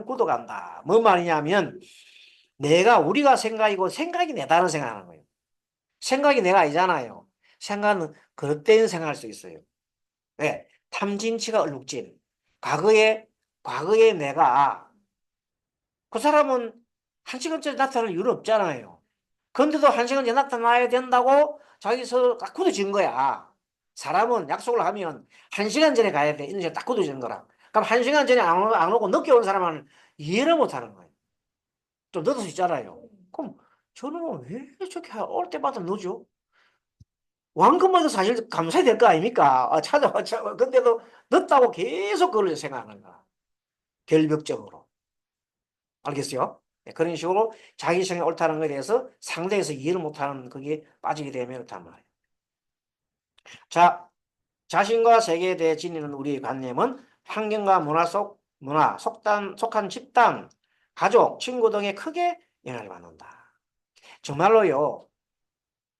A: 굳어간다. 뭔 말이냐면 우리가 생각이고 생각이 내다는 생각하는 거예요. 생각이 내가 아니잖아요. 생각은 그릇된 생각할 수 있어요. 왜? 탐진치가 얼룩진. 과거에 내가 그 사람은 1시간짜리 나타날 이유는 없잖아요. 그런데도 1시간 전에 나타나야 된다고 자기서 딱 굳어진 거야. 사람은 약속을 하면 1시간 전에 가야 돼. 이런 식으로 딱 굳어지는 거라. 그럼 1시간 전에 안 오고 늦게 온 사람은 이해를 못 하는 거예요. 좀 늦을 수 있잖아요. 그럼 저는 왜 저렇게 올 때마다 늦죠? 왕금만 해도 사실 감사해야 될 거 아닙니까? 근데도 늦다고 계속 그걸 생각하는 거야. 결벽적으로. 알겠어요? 네, 그런 식으로 자기 생각이 옳다는 것에 대해서 상대에서 이해를 못하는 그게 빠지게 되면 그렇단 말이에요. 자, 자신과 세계에 대해 지니는 우리의 관념은 환경과 속한 집단, 가족, 친구 등에 크게 영향을 받는다. 정말로요,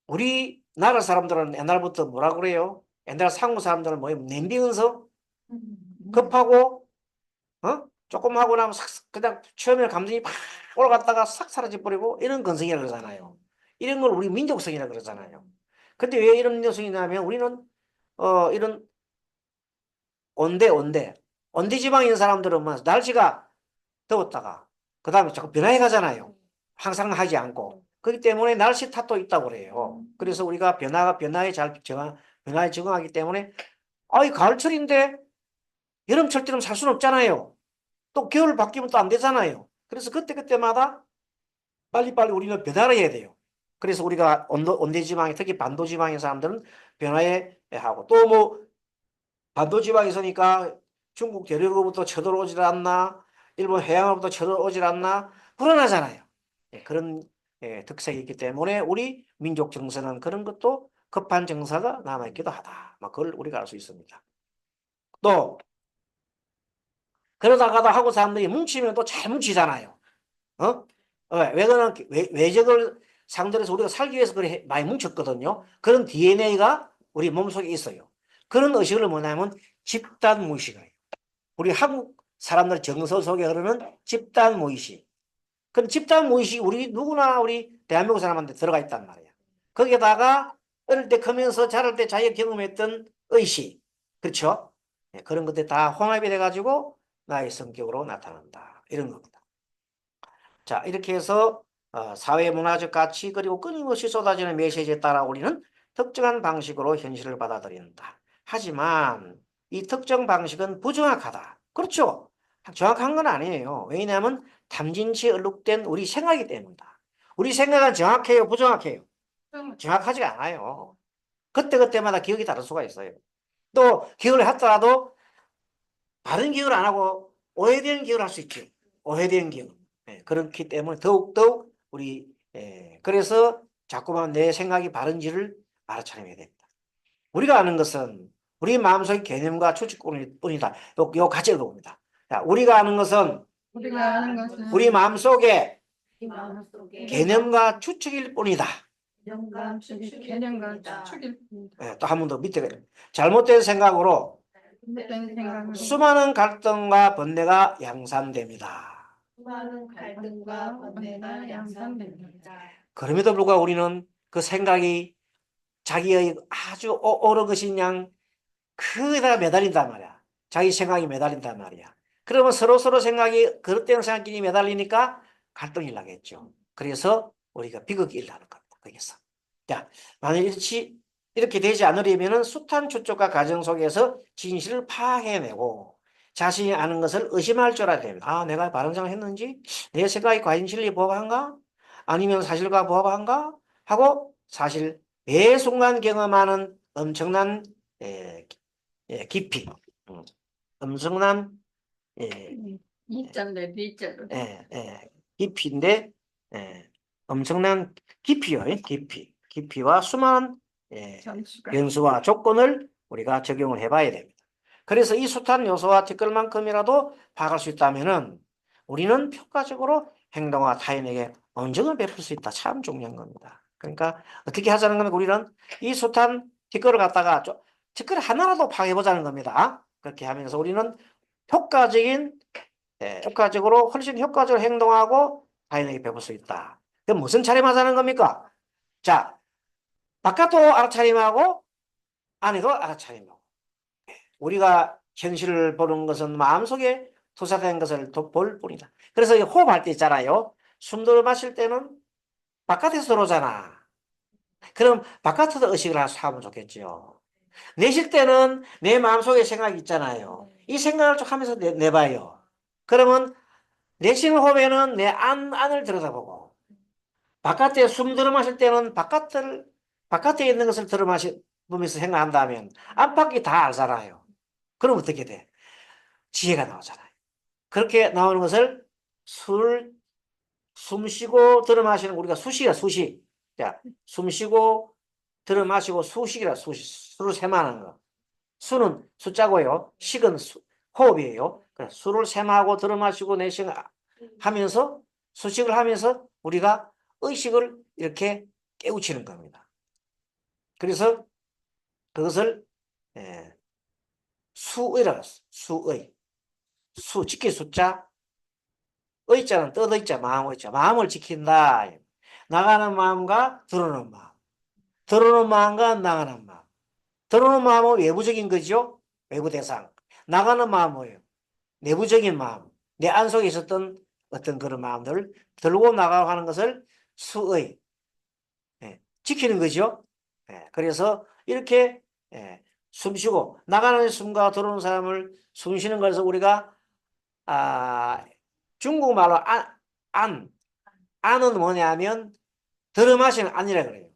A: 우리나라 사람들은 옛날부터 뭐라 그래요? 옛날 한국 사람들은 뭐예요? 냄비은서 급하고, 조금 하고 나면 그냥 처음에 감정이 팍 올라갔다가 싹 사라져버리고 이런 건성이라 그러잖아요. 이런 걸 우리 민족성이라 그러잖아요. 근데 왜 이런 민족성이냐면 우리는, 이런 온대 지방에 있는 사람들은 뭐 날씨가 더웠다가 그 다음에 자꾸 변화해 가잖아요. 항상 하지 않고. 그렇기 때문에 날씨 탓도 있다고 그래요. 그래서 우리가 변화에 적응하기 때문에 이 가을철인데 여름철처럼 살 수는 없잖아요. 또 겨울 바뀌면 또 안 되잖아요. 그래서 그때마다 빨리빨리 우리는 변화를 해야 돼요. 그래서 우리가 온대지방에 특히 반도지방의 사람들은 변화해 하고 또 뭐 반도지방에 있으니까 중국 대륙으로부터 쳐들어오질 않나 일본 해양으로부터 쳐들어오질 않나 불안하잖아요. 그런 특색이 있기 때문에 우리 민족 정서는 그런 것도 급한 정서가 남아있기도 하다. 그걸 우리가 알 수 있습니다. 또 그러다가도 하고 사람들이 뭉치면 또 잘 뭉치잖아요. 어? 왜 그러나 외적을 상대로 해서 우리가 살기 위해서 그래 많이 뭉쳤거든요. 그런 DNA가 우리 몸속에 있어요. 그런 의식을 뭐냐면 집단 무의식이에요. 우리 한국 사람들 정서 속에 흐르는 집단 무의식. 그 집단 무의식이 우리 대한민국 사람한테 들어가 있단 말이야. 거기에다가 어릴 때 크면서 자랄 때 자기가 경험했던 의식. 그렇죠? 그런 것들이 다 혼합이 돼가지고 나의 성격으로 나타난다. 이런 겁니다. 자, 이렇게 해서 사회 문화적 가치 그리고 끊임없이 쏟아지는 메시지에 따라 우리는 특정한 방식으로 현실을 받아들인다. 하지만 이 특정 방식은 부정확하다. 그렇죠? 정확한 건 아니에요. 왜냐하면 탐진치에 얼룩된 우리 생각이기 때문이다. 우리 생각은 정확해요, 부정확해요? 정확하지가 않아요. 그때그때마다 기억이 다를 수가 있어요. 또 기억을 했더라도 바른 기억을 안 하고 오해된 기억을 할 수 있죠. 오해된 기억. 그렇기 때문에 더욱더욱 그래서 자꾸만 내 생각이 바른지를 알아차려야 됩니다. 우리가 아는 것은 우리 마음속의 개념과 추측뿐이다. 요 같이 읽어봅니다. 자, 우리가 아는 것은 우리 마음속에
B: 이 마음속에
A: 개념과 추측일 뿐이다.
B: 개념과 추측일 뿐이다.
A: 또 한 번 더 밑에 잘못된 생각으로
B: 잘못된 생각으로
A: 수많은 갈등과 번뇌가 양산됩니다.
B: 수많은 갈등과 번뇌가 양산됩니다.
A: 그럼에도 불구하고 우리는 그 생각이 자기의 아주 옳은 것인 양 그에다가 매달린단 말이야. 자기 생각이 매달린단 말이야. 그러면 서로 생각이 그릇된 생각끼리 매달리니까 갈등이 나겠죠. 그래서 우리가 비극이 일어나는 겁니다. 거기서. 자, 만약 이렇게 되지 않으려면 숱한 추측과 과정 속에서 진실을 파악해내고 자신이 아는 것을 의심할 줄 알아야 됩니다. 내가 바른 생각을 했는지? 내 생각이 과연 진리에 부합한가? 아니면 사실과 부합한가? 하고 사실 매 순간 경험하는 엄청난 깊이. 엄청난 예,
B: 이자인데 리자로
A: 깊이인데 엄청난 깊이요. 깊이와 수많은
B: 점수가
A: 변수와 조건을 우리가 적용을 해봐야 됩니다. 그래서 이 숱한 요소와 티끌만큼이라도 파악할 수 있다면은 우리는 효과적으로 행동과 타인에게 온정을 베풀 수 있다. 참 중요한 겁니다. 그러니까 어떻게 하자는 겁니까? 우리는 이 숱한 티끌을 갖다가 티끌 하나라도 파악해보자는 겁니다. 그렇게 하면서 우리는 효과적으로 훨씬 효과적으로 행동하고 타인에게 베풀 수 있다. 그럼 무슨 차림하자는 겁니까? 자, 바깥도 알아차림하고 안에도 알아차림하고. 우리가 현실을 보는 것은 마음속에 투사된 것을 볼 뿐이다. 그래서 호흡할 때 있잖아요. 숨 들어 마실 때는 바깥에서 들어오잖아. 그럼 바깥에서 의식을 하면 좋겠죠. 내쉴 때는 내 마음속에 생각이 있잖아요. 이 생각을 쭉 하면서 내봐요. 그러면 내쉬는 호흡에는 내 안을 들여다보고 바깥에 숨 들어 마실 때는 바깥에 있는 것을 들어 마시면서 생각한다면 안팎이 다 알잖아요. 그럼 어떻게 돼? 지혜가 나오잖아요. 그렇게 나오는 것을 숨 쉬고 들어 마시는 우리가 수식이야, 수식. 자, 숨 쉬고 들어 마시고 수식이라 수식. 수를 셈하는 거. 수는 숫자고요. 식은 호흡이에요. 수를 셈하고 들어 마시고 내쉬고 하면서 수식을 하면서 우리가 의식을 이렇게 깨우치는 겁니다. 그래서 그것을 수의라고 했어요. 수의. 지킬 숫자, 의자는 뜻의자, 마음의자. 마음을 지킨다. 나가는 마음과 들어오는 마음. 들어오는 마음과 나가는 마음. 들어오는 마음은 외부적인 거죠. 외부 대상. 나가는 마음은 뭐예요? 내부적인 마음. 내 안속에 있었던 어떤 그런 마음들을 들고 나가고 하는 것을 수의. 지키는 거죠. 그래서 이렇게 숨 쉬고 나가는 숨과 들어오는 사람을 숨 쉬는 것에서 우리가 중국말로 안은 뭐냐면 들어 마시는 안이라 그래요.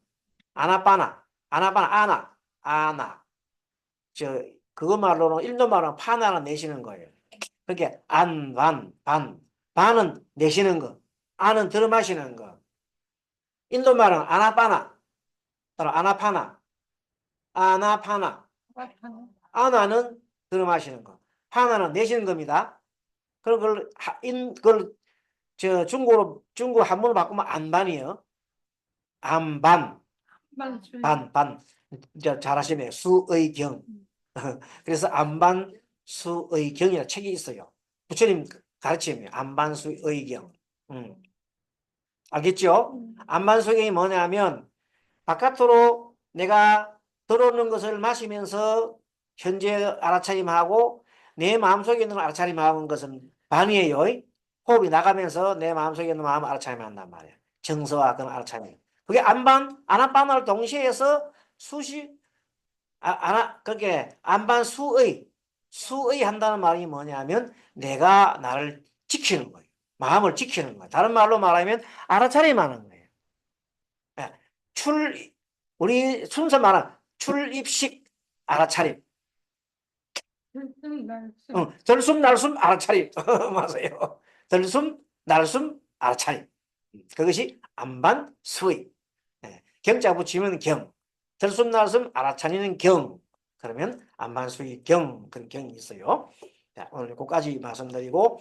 A: 아나. 그거 말로는 인도 말로는 파나는 내쉬는 거예요. 그렇게 반은 내쉬는 거, 안은 들어 마시는 거. 인도 말은 아나파나, 따로 아나파나. 아나는 들어 마시는 거, 파나는 내쉬는 겁니다. 그걸 중국 한문으로 바꾸면 안반이요. 안반, 반. 이제 잘하시네요. 수의경. 그래서 안반수의경이라는 책이 있어요. 부처님 가르침이에요. 안반수의경. 알겠죠? 안반수의경이 뭐냐면 바깥으로 내가 들어오는 것을 마시면서 현재 알아차림하고 내 마음속에 있는 걸 알아차림하는 것은 반이에요. 호흡이 나가면서 내 마음속에 있는 마음을 알아차림한단 말이에요. 정서와 그런 알아차림. 그게 아나파나를 동시에 해서 그게 수의 한다는 말이 뭐냐면 내가 나를 지키는 거예요. 마음을 지키는 거예요. 다른 말로 말하면 알아차림하는 거예요. 우리 순서 말하는 출입식 알아차림. 들숨 날숨 알아차림. 맞아요. 들숨 날숨 알아차림. 그것이 안반수의. 경자 붙이면 경. 들숨 날숨 알아차리는 경. 그러면 안반수의 그런 경이 있어요. 자, 오늘 여기까지 말씀드리고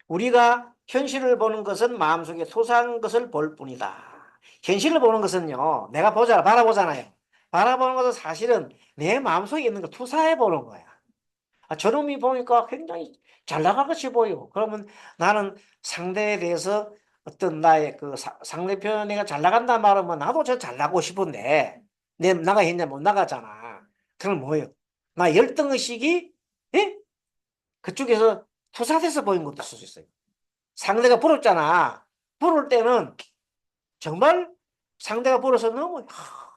A: 우리가 현실을 보는 것은 마음속에 투사한 것을 볼 뿐이다. 현실을 보는 것은요. 내가 바라보잖아요. 바라보는 것은 사실은 내 마음속에 있는 걸 투사해 보는 거야. 저놈이 보니까 굉장히 잘 나가같이 보여. 그러면 나는 상대에 대해서 어떤 나의 그 상대편 내가 잘 나간다 말하면 나도 저 잘 나가고 싶은데 나가 했냐 못 나가잖아. 그럼 뭐예요? 나 열등의식이 그쪽에서 투사돼서 보인 것도 있을 수 있어요. 상대가 부럽잖아. 부를 때는 정말 상대가 부러서 너무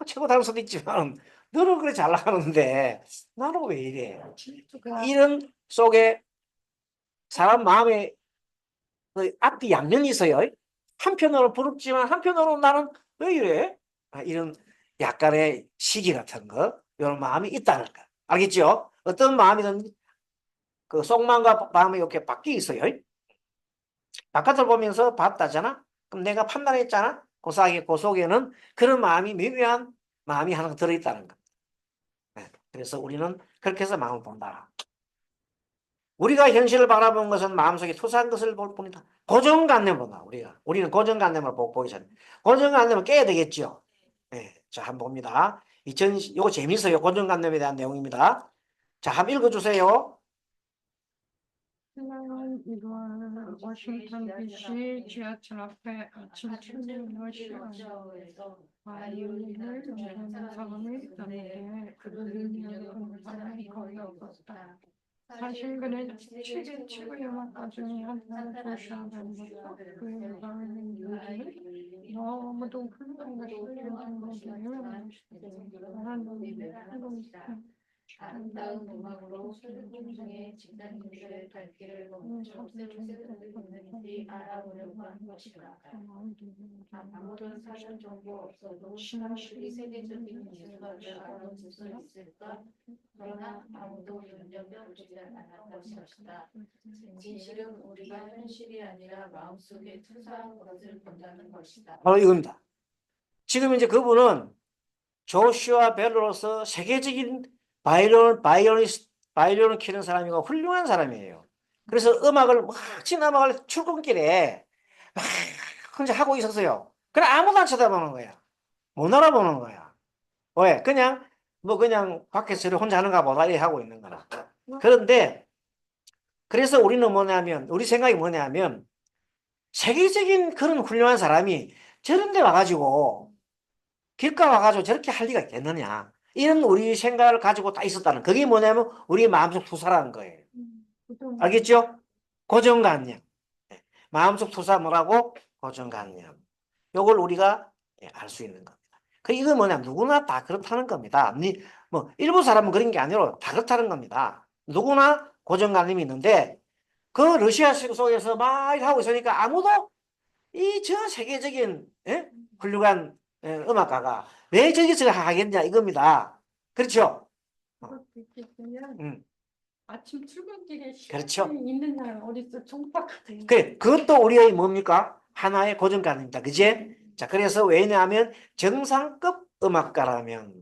A: 최고 다를 수도 있지만 너는 그래 잘 나가는데 나는 왜 이래? 이런 속에 사람 마음에 그 앞뒤 양면이 있어요. 한편으로 부럽지만 한편으로 나는 왜 이래? 이런 약간의 시기 같은 거 이런 마음이 있다는 거 알겠죠? 어떤 마음이든 그 속마음과 마음이 이렇게 바뀌어 있어요. 바깥을 보면서 봤다잖아. 그럼 내가 판단했잖아. 그 속에는 그런 마음이 미묘한 마음이 하나 들어있다는 거. 네. 그래서 우리는 그렇게 해서 마음을 본다. 우리가 현실을 바라본 것은 마음속에 투사한 것을 볼 뿐이다. 고정관념을 본다. 우리는 고정관념을 보기 전에 고정관념을 깨야 되겠죠. 네. 자, 한번 봅니다. 요거 재밌어요. 고정관념에 대한 내용입니다. 자, 한번 읽어주세요.
B: 지난 1월 워싱턴 DC 지하철 앞에 아침 출근을 시간에서 바이올린을 연주하는 사람이 있었는데 그를 연주하는 사람이 거의 없었다. 사실 그는 치킨 치고 음악가 중에 한 사람을 조시하면서 그의 바이올린 연주를 너무도 훌륭한 것을 연주하는 유명한 것이다. 나는 아름다운 음악으로 순종의 집단인들의 갈 길을 멈춰 세상을 알아보려고 하는 것이다. 아무런 사전 정보 없어도 사람들이 세계적인 예술가를 알아볼 수 있을까? 그러나 아무도 눈여겨보지 않았던 것이다. 진실은 우리가 현실이 아니라 마음속에 투사한 것을 본다는 것이다.
A: 바로 이겁니다. 지금 이제 그분은 조슈아 벨로로서 세계적인 바이올린을 키는 사람이고 훌륭한 사람이에요. 그래서 멋진 음악을 출근길에 막 혼자 하고 있었어요. 그래 아무도 안 쳐다보는 거야. 못 알아보는 거야. 왜? 그냥 밖에서 혼자 하는가 보다 이렇게 하고 있는 거라. 그런데 그래서 우리 생각이 뭐냐면 세계적인 그런 훌륭한 사람이 저런 데 와가지고 길가 와가지고 저렇게 할 리가 있겠느냐. 이런 우리 생각을 가지고 다 있었다는. 그게 뭐냐면 우리 마음속 투사라는 거예요. 알겠죠? 고정관념. 네. 마음속 투사 뭐라고? 고정관념. 요걸 우리가 알 수 있는 겁니다. 이건 뭐냐면 누구나 다 그렇다는 겁니다. 뭐 일부 사람은 그런 게 아니라 다 그렇다는 겁니다. 누구나 고정관념이 있는데 그 러시아 속에서 막 하고 있으니까 아무도 이 저 세계적인 훌륭한 음악가가 왜 저기서 하겠냐 이겁니다. 그렇죠? 음,
B: 아침 출근길에
A: 그렇죠.
B: 시간이 있는 날 어디서 촉박하대.
A: 그래, 그것도 우리의 뭡니까? 하나의 고정관념입니다. 그제? 자, 그래서 왜냐하면 정상급 음악가라면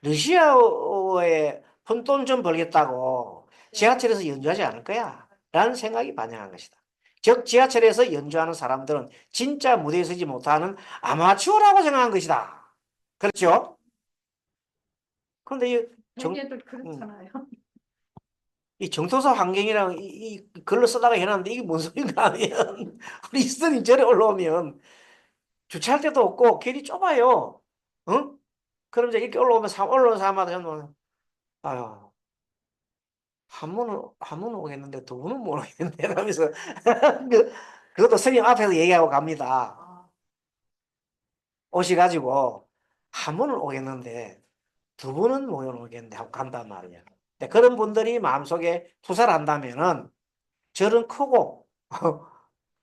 A: 러시아어에 푼돈 좀 벌겠다고 지하철에서 연주하지 않을 거야. 라는 생각이 반영한 것이다. 즉, 지하철에서 연주하는 사람들은 진짜 무대에 서지 못하는 아마추어라고 생각한 것이다. 그렇죠? 그런데
B: 세계도
A: 음,
B: 그렇잖아요.
A: 이 정토사 환경이랑 이 글로 쓰다가 해놨는데 이게 뭔 소린가 하면 우리 스님 절에 올라오면 주차할 데도 없고 길이 좁아요. 응? 그럼 이제 이렇게 올라오는 사람마다 저는 아유 한 분은 오겠는데 두 분은 못 오겠는데 이러면서 그것도 스님 앞에서 얘기하고 갑니다. 오셔가지고 한 분은 오겠는데 두 분은 못 오겠는데 하고 간단 말이야. 근데 그런 분들이 마음속에 투사를 한다면은 절은 크고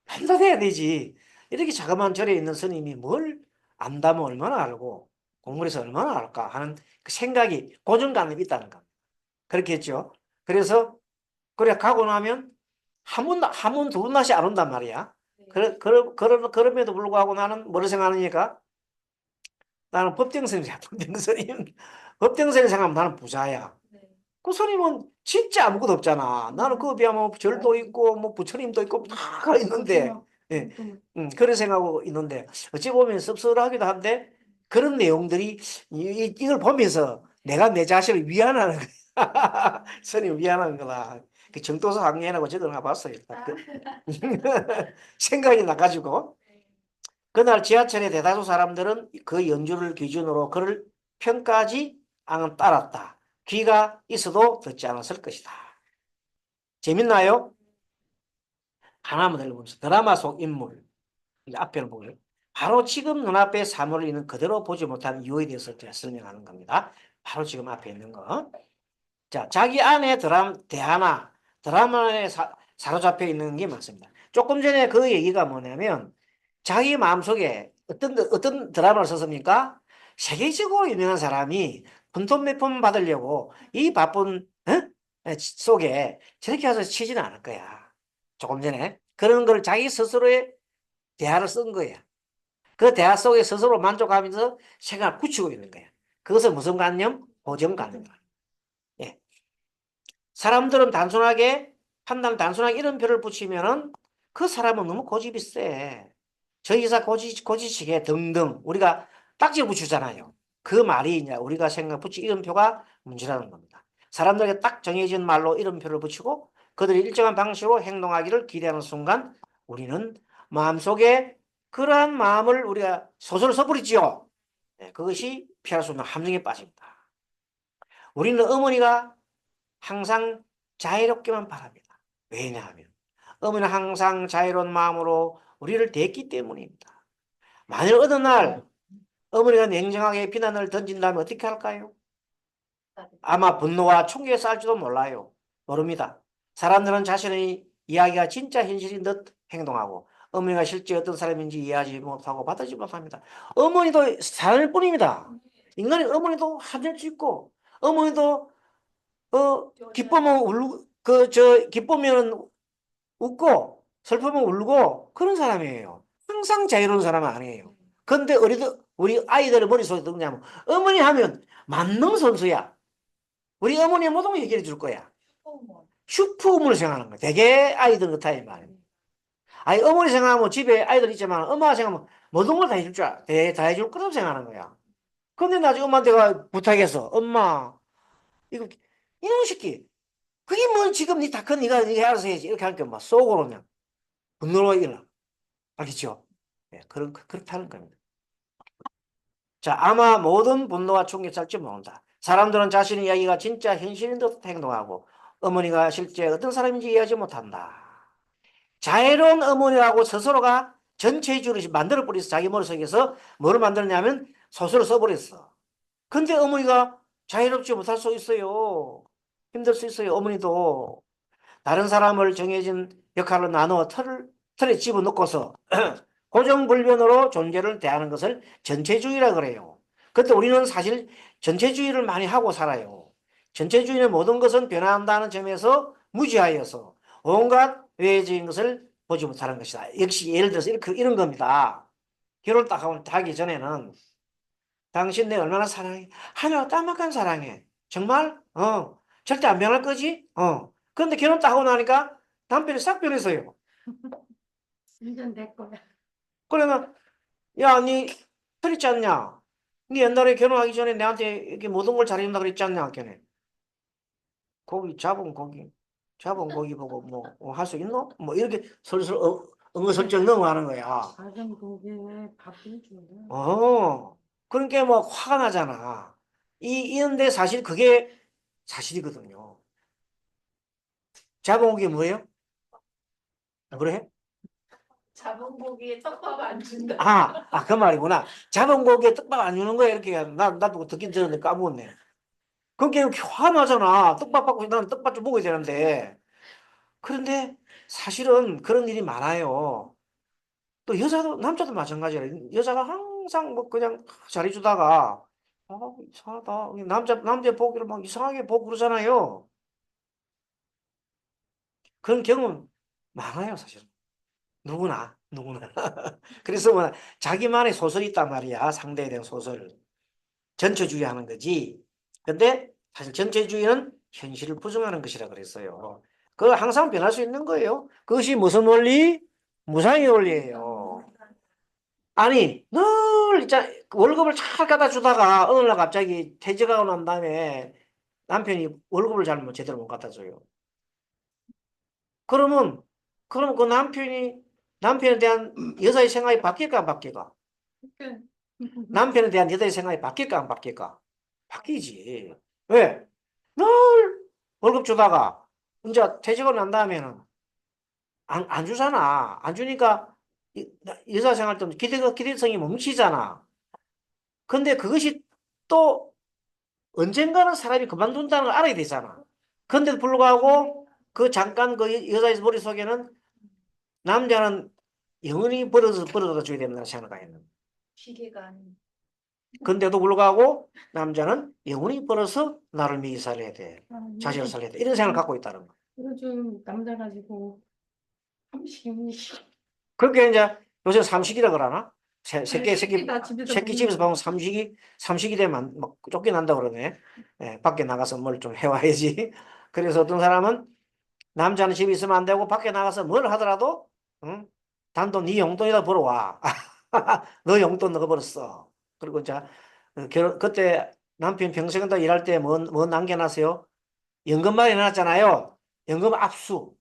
A: 판단해야 되지. 이렇게 자그마한 절에 있는 스님이 뭘 안다면 얼마나 알고 공부를 해서 얼마나 알까 하는 그 생각이 고정관념이 있다는 겁니다. 그렇게 했죠. 그래서 그래 가고 나면 한 번, 두 번 다시 안 온단 말이야. 그럼에도 불구하고 나는 뭐를 생각하니까 나는 법정스님이야. 법정스님. 법정스님 생각하면 나는 부자야. 그 스님은 진짜 아무것도 없잖아. 나는 그거 비하면 절도 있고 뭐 부처님도 있고 다 있는데 예, 그런 생각하고 있는데 어찌 보면 씁쓸하기도 한데 그런 내용들이 이걸 보면서 내가 내 자신을 위안하는 거야. 스님 위안하는 거다. 그 정도서 항해라고 적어놔 봤어요. 생각이 나가지고 그날 지하철의 대다수 사람들은 그 연주를 기준으로 그를 평가하지 않은 따랐다. 귀가 있어도 듣지 않았을 것이다. 재밌나요? 하나만 더 읽어보면서 드라마 속 인물 이제 앞에는 보고요. 바로 지금 눈앞에 사물을 있는 그대로 보지 못하는 이유에 대해서 제가 설명하는 겁니다. 바로 지금 앞에 있는 거. 자, 자기 안에 드라마에 사로잡혀 있는 게 맞습니다. 조금 전에 그 얘기가 뭐냐면 자기 마음속에 어떤 드라마를 썼습니까? 세계적으로 유명한 사람이 푼돈 몇 푼 받으려고 이 바쁜 속에 저렇게 해서 치지는 않을 거야. 조금 전에 그런 걸 자기 스스로의 대화를 쓴 거야. 그 대화 속에 스스로 만족하면서 생각을 굳히고 있는 거야. 그것은 무슨 관념? 고정관념. 예. 사람들은 단순하게 판단 단순하게 이름표를 붙이면은 그 사람은 너무 고집이 세. 저 여자 고지식해 등등 우리가 딱지 붙이잖아요. 그 말이 이제 우리가 생각 붙인 이름표가 문제라는 겁니다. 사람들에게 딱 정해진 말로 이름표를 붙이고 그들이 일정한 방식으로 행동하기를 기대하는 순간 우리는 마음속에 그러한 마음을 우리가 소설을 써버리지요. 네, 그것이 피할 수 없는 함정에 빠집니다. 우리는 어머니가 항상 자유롭게만 바랍니다. 왜냐하면 어머니는 항상 자유로운 마음으로 우리를 대했기 때문입니다. 만일 어느 날 어머니가 냉정하게 비난을 던진다면 어떻게 할까요? 아마 분노와 충격에 쌓일지도 몰라요. 모릅니다. 사람들은 자신의 이야기가 진짜 현실인 듯 행동하고 어머니가 실제 어떤 사람인지 이해하지 못하고 받아들이지 못합니다. 어머니도 사람일 뿐입니다. 인간이 어머니도 화낼 수 있고 어머니도 기쁘면 울고 기쁘면 웃고 슬프면 울고 그런 사람이에요. 항상 자유로운 사람은 아니에요. 근데 우리 아이들의 머릿속에 듣냐면 어머니 하면 만능 선수야. 우리 어머니 모든 걸 해결해 줄 거야. 슈퍼우먼을 생각하는 거야. 되게 아이들 같아 이 말이야. 아니 어머니 생각하면 집에 아이들 있지만 엄마가 생각하면 모든 걸 다 해줄 줄 알아. 다 해줄 거라고 생각하는 거야. 근데 나중에 엄마한테 부탁해서 엄마 이거 이놈 새끼 그게 뭐 지금 니 다 큰 니가 알아서 해야지 이렇게 하니까 막 속으로 그냥 분노가 일어나. 알겠죠? 네, 그렇다는 겁니다. 자, 아마 모든 분노와 충격이 살지 모른다. 사람들은 자신의 이야기가 진짜 현실인 듯 행동하고 어머니가 실제 어떤 사람인지 이해하지 못한다. 자애로운 어머니라고 스스로가 전체주의를 만들어버렸어. 자기 머릿속에서 뭐를 만들었냐면 소설을 써버렸어. 근데 어머니가 자유롭지 못할 수 있어요. 힘들 수 있어요. 어머니도. 다른 사람을 정해진 역할로 나누어 틀에 집어넣고서 고정불변으로 존재를 대하는 것을 전체주의라 그래요. 그때 우리는 사실 전체주의를 많이 하고 살아요. 전체주의는 모든 것은 변화한다는 점에서 무지하여서 온갖 외적인 것을 보지 못하는 것이다. 역시 예를 들어서 이런 겁니다. 결혼 딱 하기 전에는 당신 내 얼마나 사랑해? 하며 따막한 사랑해. 정말? 절대 안 변할 거지? 그런데 결혼 딱 하고 나니까 남편이 싹 변했어요.
B: 이젠 내 거야.
A: 그러면 야, 니 그랬지 않냐? 니 옛날에 결혼하기 전에 내한테 이렇게 모든 걸 잘해준다 그랬지 않냐? 걔네. 잡은 고기 보고 뭐 할 수 있노? 뭐 이렇게 슬슬 응어설쩍 넘어가는 거야.
B: 작은 고기에 밥을 줘요.
A: 그러니까 뭐 화가 나잖아. 이런데 사실 그게 사실이거든요. 잡은 고기 뭐예요? 그래?
C: 잡은 고기에 떡밥 안 준다.
A: 그 말이구나. 잡은 고기에 떡밥 안 주는 거야. 이렇게. 나도 듣긴 들었는데 까먹었네. 그게 이렇게 화가 나잖아. 떡밥 받고 나는 떡밥 좀 먹어야 되는데. 그런데 사실은 그런 일이 많아요. 또 남자도 마찬가지야. 여자가 항상 뭐 그냥 잘해주다가, 이상하다. 남자 보기를 막 이상하게 보고 그러잖아요. 그런 경험 많아요, 사실은. 누구나. 그래서 뭐 자기만의 소설이 있단 말이야. 상대에 대한 소설. 전체주의 하는 거지. 근데 사실 전체주의는 현실을 부정하는 것이라 그랬어요. 그거 항상 변할 수 있는 거예요. 그것이 무슨 원리? 무상의 원리예요. 아니, 늘 있잖아. 월급을 잘 갖다 주다가 어느 날 갑자기 퇴직하고 난 다음에 남편이 월급을 제대로 못 갖다 줘요. 그러면 그 남편에 대한 여자의 생각이 바뀔까 안 바뀔까? 남편에 대한 여자의 생각이 바뀔까 안 바뀔까? 바뀌지. 왜? 늘 월급 주다가 이제 퇴직을 난 다음에는 안 주잖아. 안 주니까 여자 생활 때 기대성이 멈추잖아. 근데 그것이 또 언젠가는 사람이 그만둔다는 걸 알아야 되잖아. 근데도 불구하고 그 잠깐 그 여자의 머릿속에는 남자는 영원히 벌어다 줘야 된다는 생각을 했는.
C: 기계가 아닌.
A: 근데도 불구하고 남자는 영원히 벌어서 나를 위해 살려야 돼.
B: 아,
A: 자식을 살려야 돼. 이런 생각을 갖고 있다는 거.
B: 요즘 남자 가지고 30,
A: 그렇게 이제 요새 삼식이라 그러나? 새끼
B: 나 집에서
A: 새끼 집에서 보면 삼식이 되면 막 쫓겨난다 그러네. 예, 밖에 나가서 뭘 좀 해와야지. 그래서 어떤 사람은 남자는 집에 있으면 안 되고 밖에 나가서 뭘 하더라도 응? 단돈 네 용돈이다 벌어와. 너 용돈 넣어버렸어. 그리고 이제 그때 남편 평생 다 일할 때 뭐 남겨놨어요? 연금 마련해놨잖아요. 연금 압수.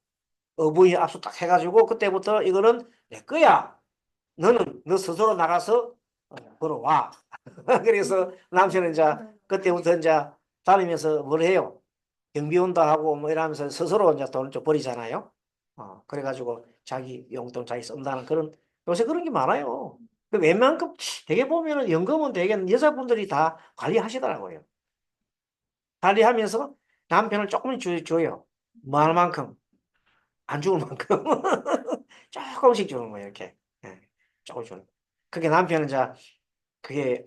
A: 어부이 압수 딱 해가지고 그때부터 이거는 내 거야. 너는 너 스스로 나가서 벌어와. 그래서 남편은 이제 그때부터 이제 다니면서 뭘 해요? 경비원도 하고 뭐 이러면서 스스로 이제 돈을 좀 버리잖아요. 그래가지고 자기 용돈 자기 쓴다는 그런 요새 그런 게 많아요. 그 웬만큼 되게 보면은 연금은 되게 여자분들이 다 관리하시더라고요. 관리하면서 남편을 조금 줘요. 뭐 할 만큼 안 죽을 만큼 조금씩 주는 거예요. 이렇게 조금 주는. 그게 남편은 이제 그게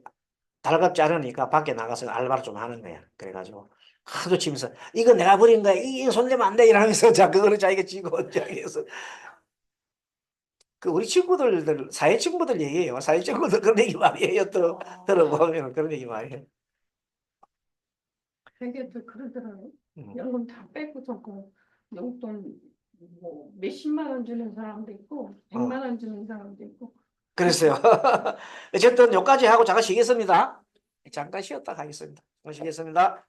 A: 달갑지 않으니까 밖에 나가서 알바를 좀 하는 거야. 그래가지고 하도 치면서 이거 내가 버린 거야. 이거 손대면 안 돼. 이러면서 자 그거를 자기가 쥐고 자기에서 그 우리 친구들 사회 친구들 얘기해요. 사회 친구들 그런 얘기 많이 해요. 또 들어보면 그런 얘기 많이 해.
B: 되게 또 그러더라고요.
A: 음.
B: 연금 다 빼고서 그 용돈 뭐 몇십만 원 주는 사람도 있고 100만 원 주는 사람도 있고
A: 그랬어요. 어쨌든 여기까지 하고 잠깐 쉬겠습니다. 잠깐 쉬었다 가겠습니다. 쉬겠습니다.